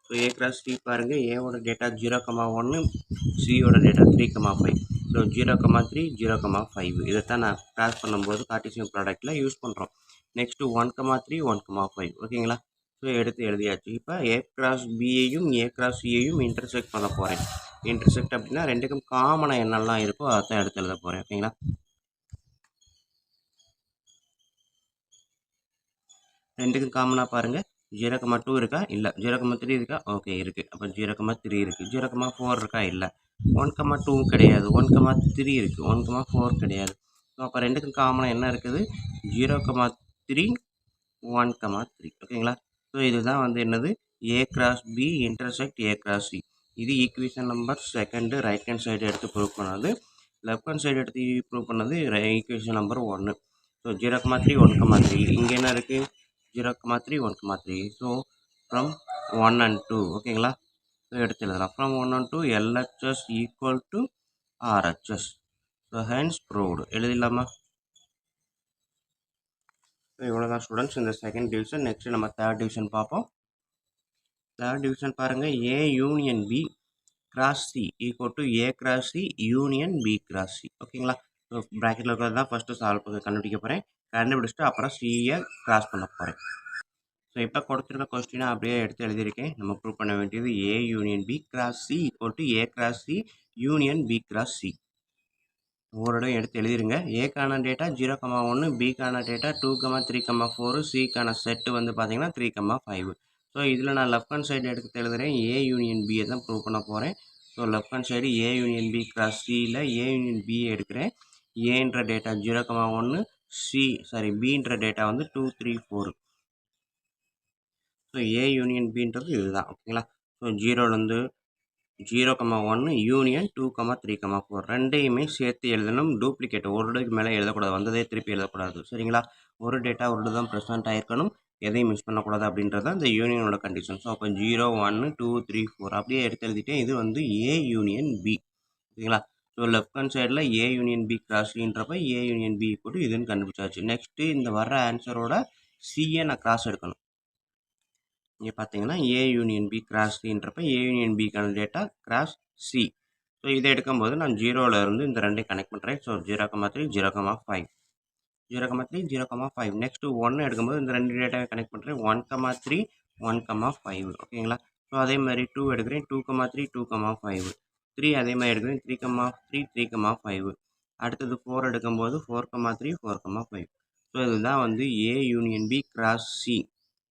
So A cross C பாருங்கள், ஏவோட டேட்டா 0,1, சியோட டேட்டா 3,5. ஸோ 0,3, 0,5 இதைத்தான் நான் கிராஸ் பண்ணும்போது கார்ட்டீசியன் ப்ராடக்ட்டில் யூஸ் பண்ணுறோம். நெக்ஸ்ட்டு 1,3, 1,5. ஓகேங்களா, ஸோ எடுத்து எழுதியாச்சு. இப்போ ஏ கிராஸ் பியையும் ஏ கிராஸ் சியையும் இன்டர்செக்ட் பண்ண போகிறேன். இன்டர்செக்ட் அப்படின்னா ரெண்டுக்கும் காமனாக என்னெல்லாம் இருக்கோ அதான் எடுத்து எழுத போகிறேன். ஓகேங்களா, ரெண்டுக்கும் காமனாக பாருங்கள். 0,2 இருக்கா? இல்லை. 0,3 இருக்கா? ஓகே இருக்குது. அப்போ 0,3 இருக்குது. 0,4 இருக்கா? இல்லை. 1,2 கிடையாது. 1,3 இருக்குது. 1,4 கிடையாது. ஸோ அப்போ ரெண்டுக்கும் காமனாக என்ன இருக்குது? 0,3, 1,3. ஓகேங்களா, ஸோ இதுதான் வந்து என்னது A cross B intersect A cross C. இது equation number 2 right hand side எடுத்து ப்ரூவ் பண்ணது. லெஃப்ட் ஹேண்ட் சைடு எடுத்து ப்ரூவ் பண்ணது ஈக்குவேஷன் நம்பர் 1. ஸோ 0,3, 1,3. இங்கே என்ன இருக்குது? 0,3, 1,3. So from 1 and 2. ஓகேங்களா, ஸோ எடுத்து எழுதலாம். From 1 and 2 LHS equal to RHS. So hence proved எழுதிடலாமா? ஸோ இவ்வளோதான் ஸ்டூடெண்ட்ஸ் இந்த செகண்ட் டிவிஷன். நெக்ஸ்ட்டு நம்ம தேர்ட் டிவிஷன் பார்ப்போம். தேர்ட் டிவிஷன் பாருங்கள், A union B cross C equal to A cross C union B cross C. ஓகேங்களா, ஸோ ப்ராக்கெட்டில் இருக்கிறது தான் ஃபஸ்ட்டு சால்வ் கண்டுபிடிக்க போகிறேன். கண்டுபிடிச்சிட்டு அப்புறம் சியை கிராஸ் பண்ண போகிறேன். ஸோ இப்போ கொடுத்துருக்க கொஸ்டினை அப்படியே எடுத்து எழுதியிருக்கேன். நம்ம ப்ரூவ் பண்ண வேண்டியது A union B cross C equal to A cross C union B cross C. ஒவ்வொரு இடம் எடுத்து எழுதிருங்க. ஏக்கான டேட்டா 0,1, பிக்கான டேட்டா 2,3,4, சிக்கான செட்டு வந்து பார்த்தீங்கன்னா 3,5. ஸோ இதில் நான் லெஃப்ட் ஹேண்ட் சைடு எடுத்து எழுதுகிறேன். ஏ யூனியன் பியை தான் ப்ரூவ் பண்ண போகிறேன். So left hand side A union B cross சியில் ஏ யூனியன் பியை எடுக்கிறேன். ஏன்ற டேட்டா 0,1, பின்ற டேட்டா வந்து 2, 3, 4. ஸோ ஏ யூனியன் பின்றது இதுதான். ஓகேங்களா, ஸோ 0லேருந்து 0,1 யூனியன் 2,3,4 ரெண்டையுமே சேர்த்து எழுதணும். டூப்ளிகேட் ஒரு டேக்கு மேலே எழுதக்கூடாது, வந்ததே திருப்பி எழுதக்கூடாது. சரிங்களா, ஒரு டேட்டா ஒரு தான் ப்ரெசென்ட் ஆகிருக்கணும், எதையும் மிஸ் பண்ணக்கூடாது அப்படின்றது தான் இந்த யூனியனோட கண்டிஷன். ஸோ அப்போ 0, 1, 2, 3, 4 அப்படியே எடுத்து எழுதிட்டேன். இது வந்து ஏ யூனியன் பி. ஓகேங்களா, ஸோ லெஃப்ட் ஹேண்ட் சைடில் ஏ யூனியன் பி கிராஸ்ன்றப்ப ஏ யூனியன் பி போட்டு இதுன்னு கண்டுபிடிச்சாச்சு. நெக்ஸ்ட்டு இந்த வர்ற ஆன்சரோட சியை நான் கிராஸ் எடுக்கணும். இங்கே பார்த்தீங்கன்னா ஏ யூனியன் பி கிராஸ் சின்றப்ப ஏ யூனியன் பிக்கான டேட்டா கிராஸ் சி. ஸோ இதை எடுக்கும்போது நான் 0லேருந்து இந்த ரெண்டையும் கனெக்ட் பண்ணுறேன். ஸோ 0,3, 0,5. 0,3, 0,5. நெக்ஸ்ட்டு 1 எடுக்கும்போது இந்த ரெண்டு டேட்டாவை கனெக்ட் பண்ணுறேன். 1,3, 1,5. ஓகேங்களா, ஸோ அதே மாதிரி 2 எடுக்கிறேன். 2,3, 2,5. 3 அதே மாதிரி எடுக்கிறேன். 3,3, 3,5. அடுத்தது 4 எடுக்கும்போது 4,3, 4,5. ஸோ இதுதான் வந்து A union B cross C.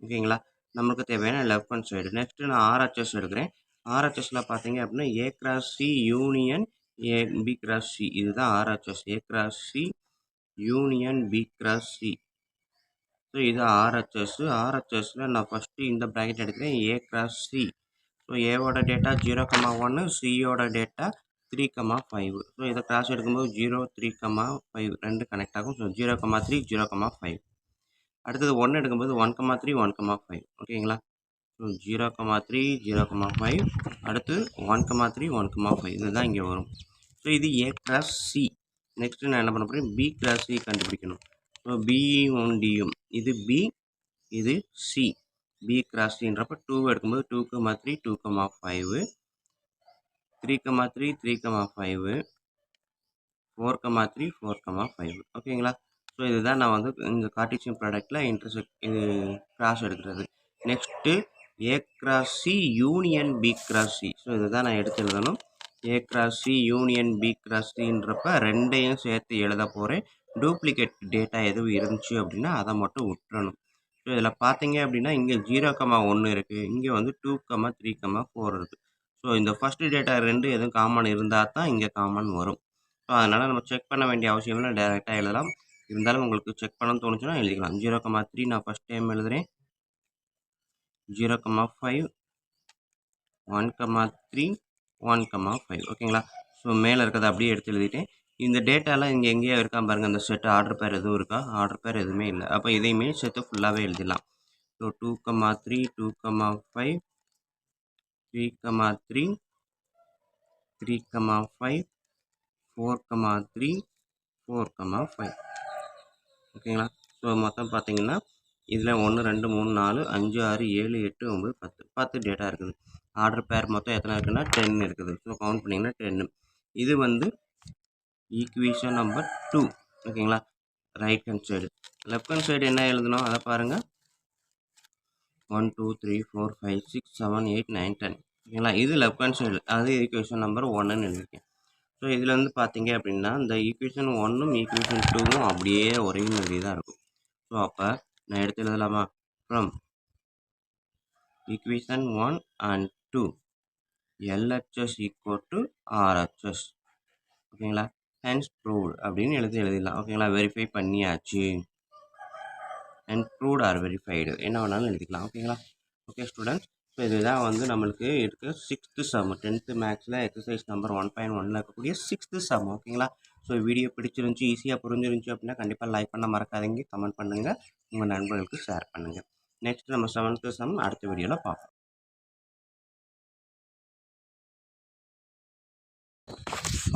ஓகேங்களா, நமக்கு தேவையான லெஃப்ட் ஹேண்ட் சைடு. நெக்ஸ்ட்டு நான் ஆர்ஹெச்எஸ் எடுக்கிறேன். ஆர்ஹெச்எஸில் பார்த்தீங்க அப்படின்னா A cross C union A B cross C. இதுதான் RHS, A cross C union B cross C. So இது ஆர்ஹெச்எஸ். ஆர்ஹெச்எஸில் நான் ஃபஸ்ட்டு இந்த ப்ராக்கெட் எடுக்கிறேன், ஏ கிராஸ் சி. ஸோ ஏவோட டேட்டா 0,1, சியோட டேட்டா 3,5. ஸோ இதை கிராஸ் எடுக்கும்போது 0, 3,5 ரெண்டு கனெக்ட் ஆகும். ஸோ 0,3, 0,5. அடுத்தது 1 எடுக்கும்போது 1,3, 1,5. ஓகேங்களா, ஸோ 0,3, 0,5. அடுத்து 1,3, 1,5. இதுதான் இங்கே வரும். ஸோ இது ஏ கிராஸ் சி. நெக்ஸ்ட்டு நான் என்ன பண்ண போகிறேன், பி கிராஸ் சி கண்டுபிடிக்கணும். ஸோ பியும் டியும் இது பி, இது சி. பி கிராஸ் சின்றப்ப 2 எடுக்கும்போது 2,3, 2,5. 3,3, 3,5. 4,3, 4,5. ஓகேங்களா, ஸோ இதுதான் நான் வந்து இந்த கார்ட்டீசியன் ப்ராடக்ட்டில் இன்டர்செக்ட் இது கிராஸ் எடுக்கிறது. Next A cross C union B cross C. So இதுதான் நான் எடுத்து எழுதணும். A cross C union B cross சின்றப்ப ரெண்டையும் சேர்த்து எழுத போகிறேன். டூப்ளிகேட் டேட்டா எதுவும் இருந்துச்சு அப்படின்னா அதை மட்டும் விட்டுறணும். ஸோ இதில் பார்த்தீங்க அப்படின்னா இங்கே 0,1 இருக்குது, இங்கே வந்து 2,3,4 இருக்குது. ஸோ இந்த ஃபஸ்ட்டு டேட்டா ரெண்டு எதுவும் காமன் இருந்தால் தான் இங்கே காமன் வரும். ஸோ அதனால் நம்ம செக் பண்ண வேண்டிய அவசியம் இல்லை, டைரெக்டாக எழுதலாம். இருந்தாலும் உங்களுக்கு செக் பண்ணணும்னு தோணுச்சுன்னா எழுதிக்கலாம். 0,3 நான் ஃபஸ்ட் டைம் எழுதுகிறேன். 0,5 1,3 1,5 ஓகேங்களா. ஸோ மேலே இருக்கிறத அப்படியே எடுத்து எழுதிட்டேன். இந்த டேட்டாலாம் இங்கே எங்கேயோ இருக்கா பாருங்கள். அந்த செட் ஆர்டர் பேர் எதுவும் இருக்கா? ஆர்டர் பேர் எதுவுமே இல்லை. அப்போ இதையுமே சேர்த்து ஃபுல்லாகவே எழுதிடலாம். ஸோ 2,3 2,5 3,3 3,5 4,3 4,5 ஓகேங்களா. ஸோ மொத்தம் பார்த்தீங்கன்னா இதில் 1 2 3 4 5 6 7 8 9 10 10 டேட்டா இருக்குது. ஆர்டர் பேர் மொத்தம் எத்தனை இருக்குன்னா 10 இருக்குது. ஸோ கவுண்ட் பண்ணிங்கன்னா 10. இது வந்து ஈக்குவேஷன் நம்பர் 2 ஓகேங்களா. Right hand side. Left hand side என்ன எழுதணும் அதை பாருங்கள். 1 2 3 4 5 6 7 8 9 10 ஓகேங்களா. இது லெஃப்ட் ஹேண்ட் சைடு. அது ஈக்குவேஷன் நம்பர் 1ன்னு எழுதியிருக்கேன். ஸோ இதில் வந்து பார்த்தீங்க அப்படின்னா இந்த ஈக்குவேஷன் 1ம் ஈக்குவேஷன் 2வும் அப்படியே ஒரே மாதிரி தான் இருக்கும். ஸோ அப்போ நான் எடுத்து எழுதலாமா? From equation 1 and 2 LHS equal to RHS ஓகேங்களா. ஹென்ஸ் ப்ரூவ்ட் அப்படின்னு எழுதிடலாம் ஓகேங்களா. வெரிஃபை பண்ணியாச்சு. அண்ட் ப்ரூவ்ட் ஆர் வெரிஃபைடு என்ன வேணாலும் எழுதிக்கலாம் ஓகேங்களா. ஓகே ஸ்டூடெண்ட்ஸ், ஸோ இதுதான் வந்து நம்மளுக்கு இருக்க 6th சம் 10th மேக்ஸில் எக்ஸசைஸ் நம்பர் 1.1ல் இருக்கக்கூடிய 6th சம் ஓகேங்களா. ஸோ வீடியோ பிடிச்சிருந்துச்சி, ஈஸியாக புரிஞ்சிருந்துச்சி அப்படின்னா கண்டிப்பாக லைக் பண்ண மறக்காதீங்க, கமெண்ட் பண்ணுங்கள், உங்கள் நண்பர்களுக்கு ஷேர் பண்ணுங்கள். நெக்ஸ்ட் நம்ம 7th சம் அடுத்த வீடியோவில் பார்ப்போம்.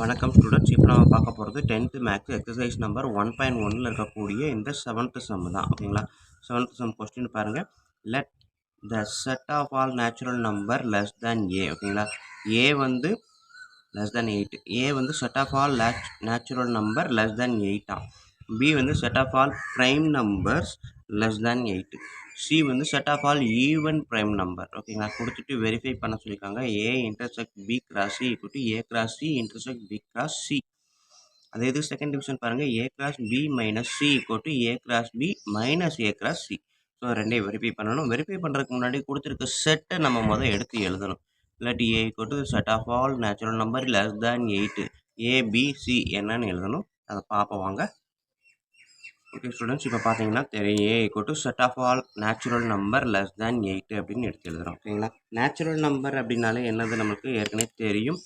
வணக்கம் ஸ்டூடெண்ட்ஸ், இப்போ நம்ம பார்க்க போகிறது 10th மேக்ஸ் எக்ஸசைஸ் நம்பர் 1.1ல் இருக்கக்கூடிய இந்த 7th சம் தான் ஓகேங்களா. 7th சம் கொஸ்டின் பாருங்கள். Let the set of all natural number less than A ஓகேங்களா. ஏ வந்து லெஸ் தேன் 8. ஏ வந்து set of all natural number less than 8 B வந்து set of all prime numbers less than 8. C வந்து set of all even prime number ஓகேங்களா. கொடுத்துட்டு வெரிஃபை பண்ண சொல்லியிருக்காங்க. A intersect B cross C equal to A cross C intersect B cross C. அதே இது செகண்ட் டிவிஷன் பாருங்கள். A cross B minus C equal to A cross B minus A cross C. So ரெண்டையும் வெரிஃபை பண்ணணும். வெரிஃபை பண்ணுறதுக்கு முன்னாடி கொடுத்துருக்க செட்டை நம்ம முதல் எடுத்து எழுதணும். இல்லாட்டி A equal to set of all natural number less than 8 A B C என்னன்னு எழுதணும். அதை பார்ப்போம் வாங்க. ஓகே ஸ்டூடெண்ட்ஸ், இப்போ பார்த்தீங்கன்னா தெரியும் A equal to set of all natural number less than 8 அப்படின்னு எடுத்து எழுதுகிறோம் ஓகேங்களா. நேச்சுரல் நம்பர் அப்படின்னாலே என்னது நம்மளுக்கு ஏற்கனவே தெரியும்.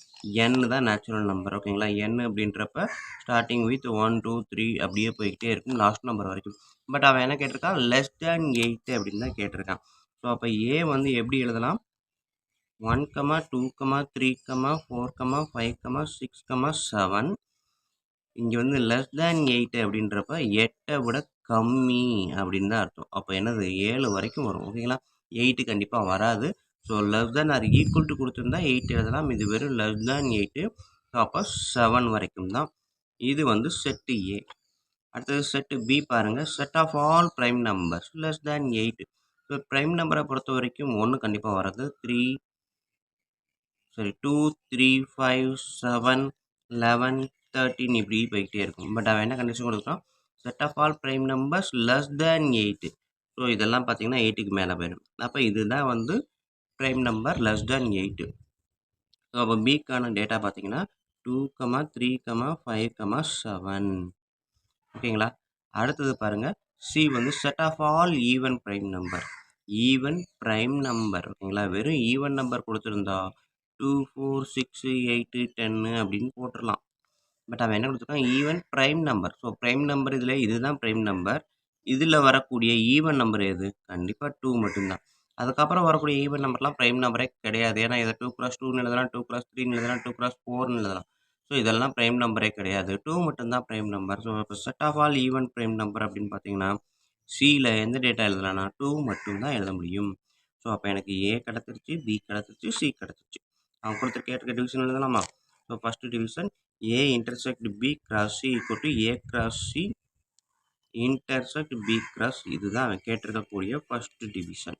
n தான் நேச்சுரல் நம்பர் ஓகேங்களா. n அப்படின்றப்ப ஸ்டார்டிங் வித் 1 2 3 அப்படியே போய்கிட்டே இருக்கும் லாஸ்ட் நம்பர் வரைக்கும். பட் அவன் என்ன கேட்டிருக்கான்? லெஸ் தேன் 8 அப்படின்னு தான் கேட்டிருக்கான். ஸோ அப்போ ஏ வந்து எப்படி எழுதலாம்? 1 2 3 4 5 6 7. இங்கே வந்து லெஸ் தேன் 8 அப்படின்றப்ப 8 விட கம்மி அப்படின்னு தான் அர்த்தம். அப்போ என்னது 7 வரைக்கும் வரும் ஓகேங்களா. 8 கண்டிப்பாக வராது. So less than or equal to கொடுத்துருந்தா 8 எழுதலாம். இது வெறும் லெஸ் தேன் 8. ஸோ அப்போ 7 வரைக்கும் தான். இது வந்து செட்டு ஏ. அடுத்தது செட்டு பி பாருங்கள். Set of all prime numbers less than 8. So prime நம்பரை பொறுத்த வரைக்கும் 1 கண்டிப்பாக வராது. 2 3 5 7 11 13 இப்படி போய்கிட்டே இருக்கும். பட் அவன் என்ன கண்டிஷன் கொடுக்குறான்? Set of all prime numbers less than 8. So இதெல்லாம் பார்த்தீங்கன்னா 8க்கு மேலே போயிடும். அப்போ இதுதான் வந்து prime number less than 8. So அப்போ பிக்கான டேட்டா பார்த்தீங்கன்னா 2 3 5 7 ஓகேங்களா. அடுத்தது பாருங்கள். சி வந்து set of all even prime number. Even prime number ஓகேங்களா. வெறும் ஈவன் நம்பர் கொடுத்துருந்தா 2 4 6 8 10 அப்படின்னு போட்டுடலாம். பட் அவன் என்ன கொடுத்துருக்கான்? Even prime number. So prime number இதில் இதுதான் ப்ரைம் நம்பர். இதில் வரக்கூடிய ஈவன் நம்பர் எது? கண்டிப்பாக 2 மட்டும்தான். அதுக்கப்புறம் வரக்கூடிய ஈவன் நம்பர்லாம் ப்ரைம் நம்பரே கிடையாது. ஏன்னா இதை 2x2ன்னு எழுதலாம், 2x3ன்னு எழுதலாம், 2x4ன்னு எழுதலாம். ஸோ இதெல்லாம் ப்ரைம் நம்பரே கிடையாது. 2 மட்டும்தான் ப்ரைம் நம்பர். ஸோ இப்போ set of all even prime number அப்படின்னு பார்த்தீங்கன்னா சியில் எந்த டேட்டா எழுதலாம்னா 2 மட்டும்தான் எழுத முடியும். ஸோ அப்போ எனக்கு ஏ கிடச்சிருச்சு, பி கிடச்சிருச்சு, சி கிடச்சிருச்சு. அவன் கொடுத்துருக்க டிவிஷன் எழுதலாமா? So first division A intersect B cross C equal to A cross C intersect B cross. இதுதான் அவன் கேட்டிருக்கக்கூடிய ஃபஸ்ட்டு டிவிஷன்.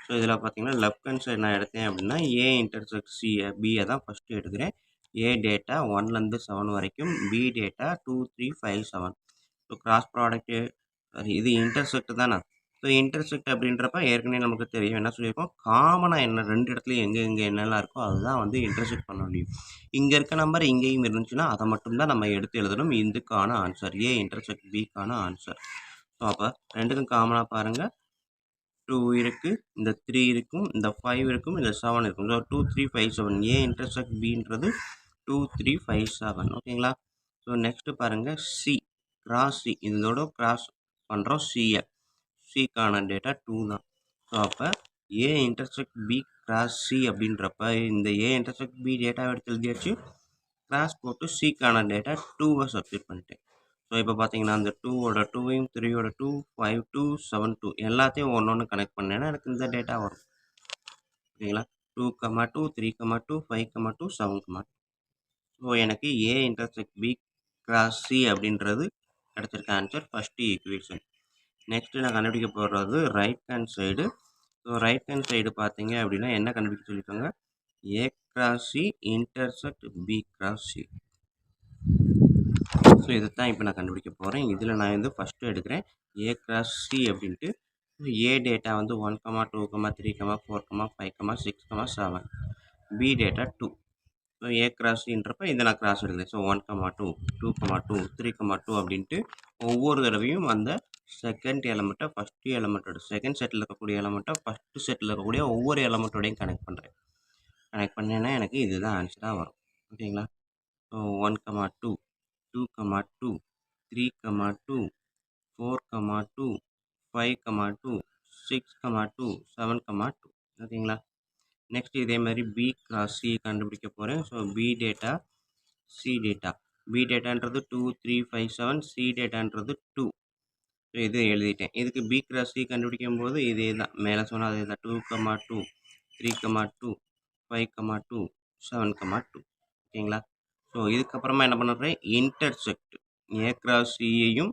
ஸோ இதில் பார்த்தீங்கன்னா லெஃப்ட் ஹேண்ட் சைடு நான் எடுத்தேன் அப்படின்னா ஏ இன்டர்செக்ட் சியை பியை தான் ஃபஸ்ட்டு எடுக்கிறேன். ஏ டேட்டா 1லேருந்து 7 வரைக்கும், B data 2 3 5 7. So cross product இது இன்டர்செக்ட் தானே. ஸோ இன்டர்செக்ட் அப்படின்றப்ப ஏற்கனவே நமக்கு தெரியும் என்ன சொல்லியிருக்கோம், காமனாக என்ன 2 இடத்துலையும் எங்கே என்னெல்லாம் இருக்கோ அதுதான் வந்து இன்டர்செக்ட் பண்ண முடியும். இங்கே இருக்க நம்பர் இங்கேயும் இருந்துச்சுன்னா அதை மட்டும் தான் நம்ம எடுத்து எழுதணும். இதுக்கான ஆன்சர் ஏ இன்டர்செக்ட் பிக்கான ஆன்சர். ஸோ அப்போ 2க்கும் காமனாக பாருங்கள், 2 இருக்கு, இந்த 3 இருக்கும், இந்த 5 இருக்கும், இந்த 7 இருக்கும். ஸோ 2 3 5 7 ஏ இன்டர்செக்ட் பின்றது 2 3 5 7. ஓகேங்களா? ஸோ நெக்ஸ்ட் பாருங்க சி, கிராஸ் சி, இதோட கிராஸ் பண்ணுறோம் சியை. சிக்கான டேட்டா 2 தான். ஸோ அப்போ ஏ இன்டர்செக்ட் பி கிராஸ் சி அப்படின்றப்ப இந்த ஏ இன்டர்செக்ட் பி டேட்டாவை எடுத்து எழுதியாச்சு, கிராஸ் போட்டு சிக்கான டேட்டா 2வை சப்ஸ்டிட் பண்ணிட்டேன். ஸோ இப்போ பார்த்தீங்கன்னா அந்த 2ஓட 2வையும் 3ஓட 2 5 2 7 2 எல்லாத்தையும் ஒன்று கனெக்ட் பண்ணேன்னா எனக்கு இந்த டேட்டா வரும். ஓகேங்களா? 2 2 3 2 5 2 7 2. ஸோ எனக்கு A intersect B cross C அப்படின்றது கிடச்சிருக்க ஆன்சர் ஃபஸ்ட்டு ஈக்குவேஷன். நெக்ஸ்ட்டு நான் கண்டுபிடிக்க போகிறது right hand side. So right hand side பார்த்தீங்க அப்படின்னா என்ன கண்டுபிடிக்க சொல்லியிருக்காங்க, A cross C intersect B cross C. So இதை தான் இப்போ நான் கண்டுபிடிக்க போகிறேன். இதில் நான் வந்து ஃபஸ்ட்டு எடுக்கிறேன் ஏ கிராஸ் சி அப்படின்ட்டு. ஏ டேட்டா வந்து 1 2 3 4 5 6 7. B data 2. So A cross சின்றப்ப இதை நான் கிராஸ் எடுக்கிறேன். ஸோ 1 2 2 2 3 2 அப்படின்ட்டு ஒவ்வொரு தடவையும் அந்த செகண்ட் எலமெண்ட்டை ஃபஸ்ட்டு எலமெண்ட்டோட செகண்ட் செட்டில் இருக்கக்கூடிய எலமெண்ட்டை ஃபஸ்ட்டு செட்டில் இருக்கக்கூடிய ஒவ்வொரு எலமெண்ட்டோடையும் கனெக்ட் பண்ணுறேன். கனெக்ட் பண்ணேன்னா எனக்கு இதுதான் ஆன்சராக வரும். ஓகேங்களா? ஸோ 1 2 2 2 3 2 4 2 5 2 6 2 7 2. ஓகேங்களா? நெக்ஸ்ட் இதே மாதிரி பி கிராஸ் சி கண்டுபிடிக்க போகிறேன். So B data C data. B டேட்டான்றது 2 3 5 7, சி டேட்டான்றது 2. ஸோ இது எழுதிட்டேன். இதுக்கு பி கிராஸ் சி கண்டுபிடிக்கும் போது இதே தான், மேலே சொன்னால் அதே தான். 2 2 3 2 5 2 7 2. ஓகேங்களா? ஸோ இதுக்கப்புறமா என்ன பண்ணுறேன், இன்டர்செக்ட் ஏ கிராஸ் சியையும்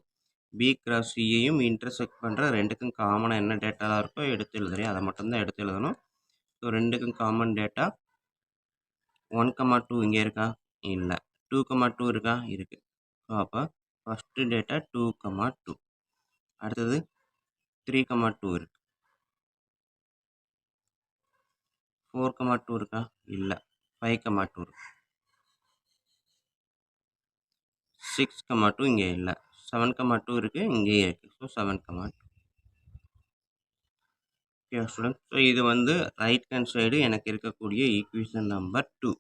பி கிராஸ் சியையும் இன்டர்செக்ட் பண்ணுற 2க்கும் காமனாக என்ன டேட்டாலாம் இருக்கோ எடுத்து எழுதுறேன். அதை மட்டும்தான் எடுத்து எழுதணும். ஸோ 2க்கும் காமன் டேட்டா 1 2 இங்கே இருக்கா, இல்லை. 2 2 இருக்கா, இருக்குது. ஸோ அப்போ ஃபஸ்ட்டு டேட்டா 2 2. அடுத்தது 3 2 இருக்குது. 4 2 இருக்கா, இல்லை. 5 2 இருக்கு. 6 2 இங்கே இல்லை. 7 2 இருக்குது, இங்கேயே இருக்குது. ஸோ 7 2. Okay student. ஸோ இது வந்து ரைட் ஹேண்ட் சைடு எனக்கு இருக்கக்கூடிய equation number 2.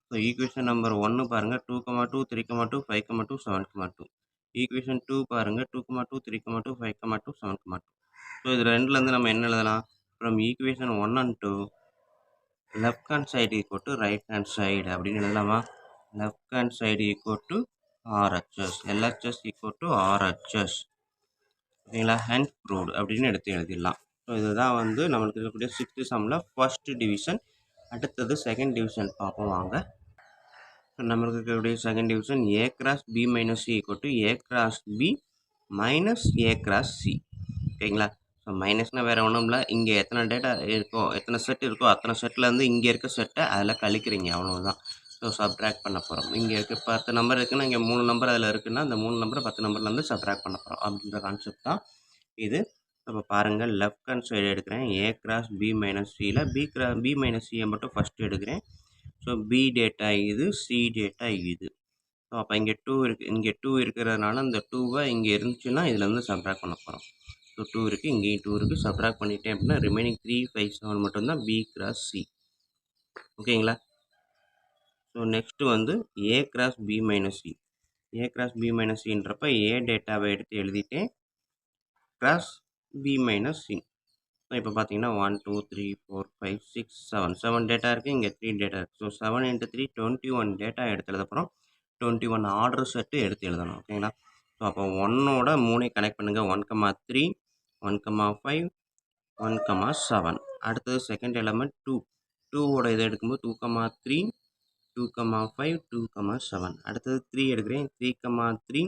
So equation number 1 பாருங்கள், 2 2 3 2 5 2 7 2. ஈக்குவேஷன் 2 பாருங்கள், 2 2 3 2 5 2 7 2. ஸோ இது ரெண்டுலேருந்து நம்ம என்ன எழுதலாம், from equation 1 and 2 left hand side equal to right hand side அப்படின்னு எழுதலாமா. Left hand side equal to RHS, LHS equal to RHS. ஓகேங்களா? ஹேண்ட் ப்ரூவ்டு அப்படின்னு எடுத்து எழுதிடலாம். ஸோ இதுதான் வந்து நம்மளுக்கு இருக்கக்கூடிய 6th சம்மில் ஃபஸ்ட்டு டிவிஷன். அடுத்தது செகண்ட் டிவிஷன் பார்ப்போம் வாங்க. ஸோ நம்மளுக்கு இருக்கக்கூடிய second division A cross B minus C equal to A cross B minus A cross C. ஓகேங்களா? ஸோ மைனஸ்னால் வேறு ஒன்றும் இல்லை, இங்கே எத்தனை டேட்டா இருக்கோ எத்தனை செட் இருக்கோ அத்தனை செட்லேருந்து இங்கே இருக்க செட்டை அதில் கழிக்கிறீங்க, அவ்வளோதான். ஸோ சப்ட்ராக்ட் பண்ண போகிறோம். இங்கே இருக்க 10 நம்பர் இருக்குன்னா இங்கே 3 நம்பர் அதில் இருக்குன்னா அந்த 3 நம்பரை 10 நம்பர்லேருந்து சப்ட்ராக்ட் பண்ண போகிறோம் அப்படின்ற கான்செப்ட் தான் இது. இப்போ பாருங்கள், லெஃப்ட் ஹேண்ட் சைடு எடுக்கிறேன் ஏ கிராஸ் பி மைனஸ் சியில் பி மைனஸ் சியை மட்டும் ஃபஸ்ட்டு எடுக்கிறேன். ஸோ பி டேட்டா இது, சி டேட்டா இது. ஸோ அப்போ இங்கே 2 இருக்குது, இங்கே 2 இருக்கிறதுனால இந்த 2வை இங்கே இருந்துச்சுன்னா இதில் வந்து சப்ட்ராக்ட் பண்ண போகிறோம். ஸோ 2 இருக்குது, இங்கேயும் 2 இருக்குது. சப்ட்ராக்ட் பண்ணிட்டேன் அப்படின்னா ரிமைனிங் 3 5 7 மட்டும்தான் பி கிராஸ் சி. ஓகேங்களா? ஸோ நெக்ஸ்ட்டு வந்து A cross B minus C. A cross B minus சின்றப்ப ஏ டேட்டாவை எடுத்து எழுதிட்டேன், cross B minus C. So இப்போ பார்த்தீங்கன்னா 1 2 3 4 5 6 7 டேட்டா இருக்குது, இங்கே 3 டேட்டா இருக்குது. ஸோ 7 × 3 21 டேட்டா எடுத்து எழுதப்போகிறோம். 21 ஆர்டர் செட்டு எடுத்து எழுதணும். ஓகேங்களா? ஸோ அப்போ 1ஓட 3 கனெக்ட் பண்ணுங்கள். 1 3 1 5 1 7. அடுத்தது செகண்ட் எலமெண்ட் 2. 2ஓட இதை எடுக்கும்போது 2 3 2 5 2 7. அடுத்தது 3 எடுக்கிறேன். 3 3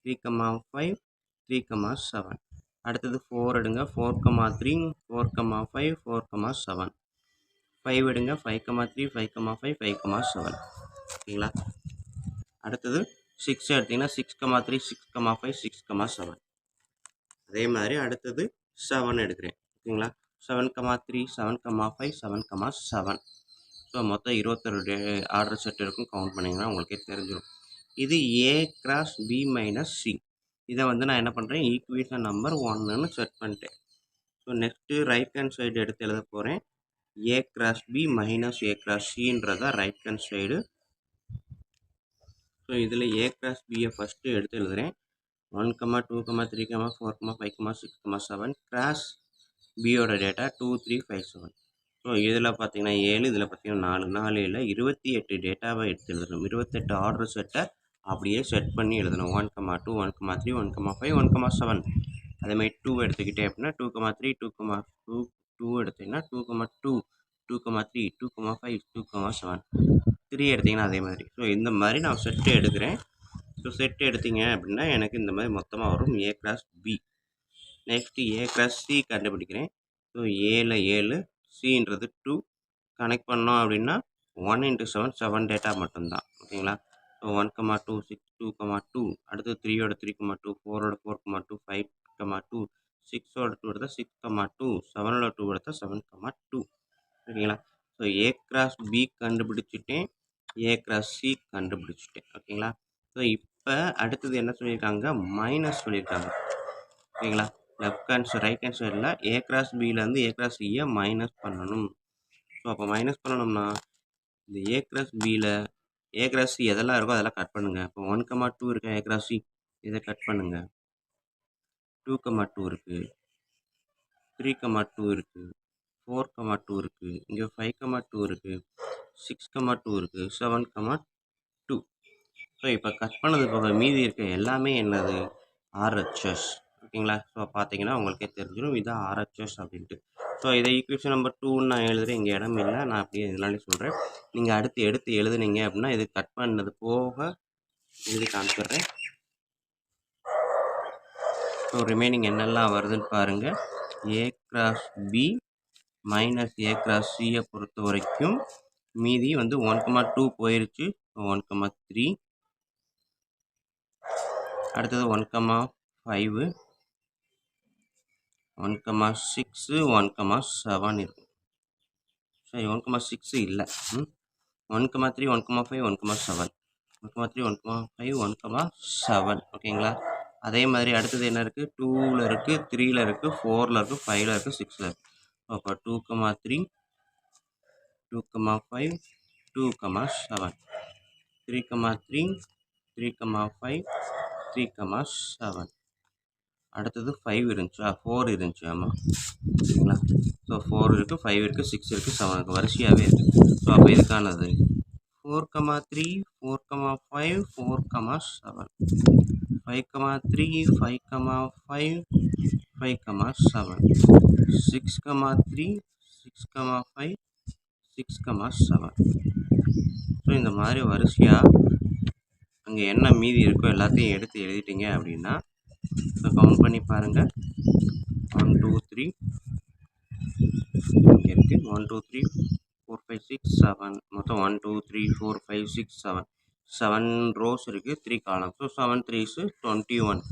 3 5 3 7. அடுத்தது 4 எடுங்க. 4 3 4 5 4 7. 5 எடுங்க. 5 3 5 5 5 7. ஓகேங்களா? அடுத்தது 6 எடுத்திங்கன்னா 6 3 6 5 6 7. அதே மாதிரி அடுத்தது 7 எடுக்கிறேன். ஓகேங்களா? 7,3, 7,5, 7,7. ஸோ மொத்தம் 22 ஆர்டர் செட் இருக்கும். கவுண்ட் பண்ணிங்கன்னா உங்களுக்கே தெரிஞ்சிடும். இது A cross B minus C. இதை வந்து நான் என்ன பண்ணுறேன், ஈக்குவேஷன் நம்பர் 1ன்னு செட் பண்ணிட்டேன். So next right hand side எடுத்து எழுத போகிறேன். A cross B minus A cross சின்றதா ரைட் ஹேண்ட் சைடு. ஸோ இதில் ஏ கிராஸ் பியை ஃபஸ்ட்டு எடுத்து எழுதுகிறேன். 1, 2, 3, 4, 5, 6, 7 கிராஸ் பியோட டேட்டா 2, 3, 5, 7. ஸோ இதில் பார்த்தீங்கன்னா 7, இதில் பார்த்தீங்கன்னா 4, 4 இல்லை 28 டேட்டாவை எடுத்து எழுதணும். 28 ஆர்டர் செட்டை அப்படியே செட் பண்ணி எழுதணும். 1, 2, 1, 3, 1, 5, 1, 7. அதேமாதிரி 2 எடுத்துக்கிட்டே அப்படின்னா 2, 3, 2 எடுத்திங்கன்னா 2, 2, 2, 3, 2, 5, 2, 7. 3 எடுத்திங்கன்னா அதே மாதிரி. ஸோ இந்த மாதிரி நான் செட்டு எடுக்கிறேன். ஸோ செட்டு எடுத்தீங்க அப்படின்னா எனக்கு இந்த மாதிரி மொத்தமாக வரும் A cross B. Next A cross C கண்டுபிடிக்கிறேன். ஸோ ஏல 7, சின்றது 2. கனெக்ட் பண்ணோம் அப்படின்னா 1 × 7, 7 டேட்டா மட்டும்தான். ஓகேங்களா? ஸோ 1, 2, 6, 2, 2. அடுத்து 3யோட 3,2, 4ஓட 4,2, 5,2, 6ஓட 2 எடுத்தால் 6,2, 7ஓட 2 எடுத்தால் 7,2. ஓகேங்களா? ஸோ ஏ கிராஸ் பி கண்டுபிடிச்சிட்டேன், ஏ கிராஸ் சி கண்டுபிடிச்சிட்டேன். ஓகேங்களா? ஸோ இப்போ அடுத்தது என்ன சொல்லியிருக்காங்க, மைனஸ் சொல்லியிருக்காங்க. ஓகேங்களா? Left hand side right hand சைடில் ஏ கிராஸ் பியிலேருந்து ஏ கிராஸ் சியை மைனஸ் பண்ணணும். ஸோ அப்போ மைனஸ் பண்ணணும்னா இந்த ஏ கிராஸ் பியில் ஏ கிராஸ் சி எதெல்லாம் இருக்கோ அதெல்லாம் கட் பண்ணுங்கள். இப்போ 1, 2 இருக்க ஏ கிராஸ் சி இதை கட் பண்ணுங்கள். 2, 2 இருக்குது, 3, 2 இருக்குது, 4, 2 இருக்குது, இங்கே 5, 2 இருக்குது, 6, 2 இருக்குது, 7, 2. ஸோ இப்போ கட் பண்ணது போக மீதி இருக்க எல்லாமே என்னது, ஆர்ஹெச்எஸ். ஓகேங்களா? ஸோ பார்த்தீங்கன்னா உங்களுக்கே தெரிஞ்சிடும் இதான் ஆர்ஹெச்எஸ் அப்படின்ட்டு. ஸோ இதை ஈக்குவேஷன் நம்பர் 2ன்னு நான் எழுதுகிறேன். இங்கே இடம் இல்லை, நான் அப்படியே இதனாலே சொல்கிறேன். நீங்கள் அடுத்து எடுத்து எழுதுனீங்க அப்படின்னா இது கட் பண்ணது போக எழுதி காமிச்சிடுறேன். ஸோ ரிமைனிங் என்னெல்லாம் வருதுன்னு பாருங்கள். A cross B minus A cross சியை பொறுத்த வரைக்கும் மீதி வந்து 1, 2 போயிருச்சு. 1, 3. அடுத்தது 1, 5, 1, 6, 1, 7 இருக்கும். சரி 1, 6 இல்லை. 1, 3, 1, 5, 1, 7. 1, 3, 1, 5, 1, 7. ஓகேங்களா? அதே மாதிரி அடுத்தது என்ன இருக்குது, 2ல் இருக்குது, 3ல் இருக்குது, 4ல் இருக்குது, 5ல் இருக்குது, 6ல் இருக்குது. அப்போ 2, 3, 2, 5, 2, 7. 3, 3, 3, 5, 3, 7. அடுத்தது 5 இருந்துச்சா, 4 இருந்துச்சு. ஆமாம். ஓகேங்களா? ஸோ 4 இருக்குது, 5 இருக்குது, 6 இருக்குது, 7 இருக்குது, வரிசையாகவே இருக்குது. ஸோ அப்போ இதுக்கானது 4, 3, 4, 5, 4, 7. 5, 3, 5, 5, 5, 7. 6, 3, 6, 5, 6, 7. ஸோ இந்த மாதிரி வரிசையாக அங்கே என்ன மீதி இருக்கோ எல்லாத்தையும் எடுத்து எழுதிட்டீங்க அப்படின்னா ஸோ கவுண்ட் பண்ணி பாருங்கள். 1, 2, 3 இங்கே இருக்குது. 1, 2, 3, 4, 5, 6, 7. மொத்தம் 1, 2, 3, 4, 5, 6, 7. 7 ரோஸ் இருக்குது, 3 காலம். So 7 3s 21.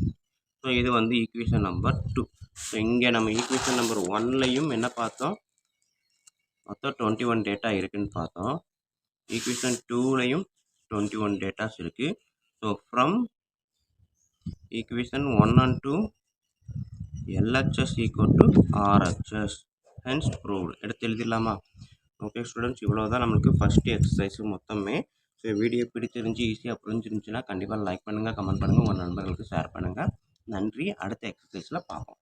ஸோ இது வந்து ஈக்குவேஷன் நம்பர் 2. ஸோ இங்கே நம்ம ஈக்குவேஷன் நம்பர் 1லையும் என்ன பார்த்தோம், மொத்தம் 21 டேட்டா இருக்குதுன்னு பார்த்தோம். ஈக்குவேஷன் 2லையும் 21 டேட்டாஸ் இருக்குது. So from equation 1 and 2 LHS equal to RHS hence proved. எடுத்து எழுதிடலாமா? ஓகே ஸ்டூடெண்ட்ஸ், இவ்வளோ தான் நம்மளுக்கு ஃபஸ்ட்டு எக்ஸசைஸ் மொத்தமே. ஸோ வீடியோ பிடிச்சிருந்துச்சி, ஈஸியாக புரிஞ்சிருந்துச்சுன்னா கண்டிப்பாக லைக் பண்ணுங்கள், கமெண்ட் பண்ணுங்கள், உங்கள் நண்பர்களுக்கு ஷேர் பண்ணுங்கள். நன்றி. அடுத்த எக்ஸசைஸில் பார்ப்போம்.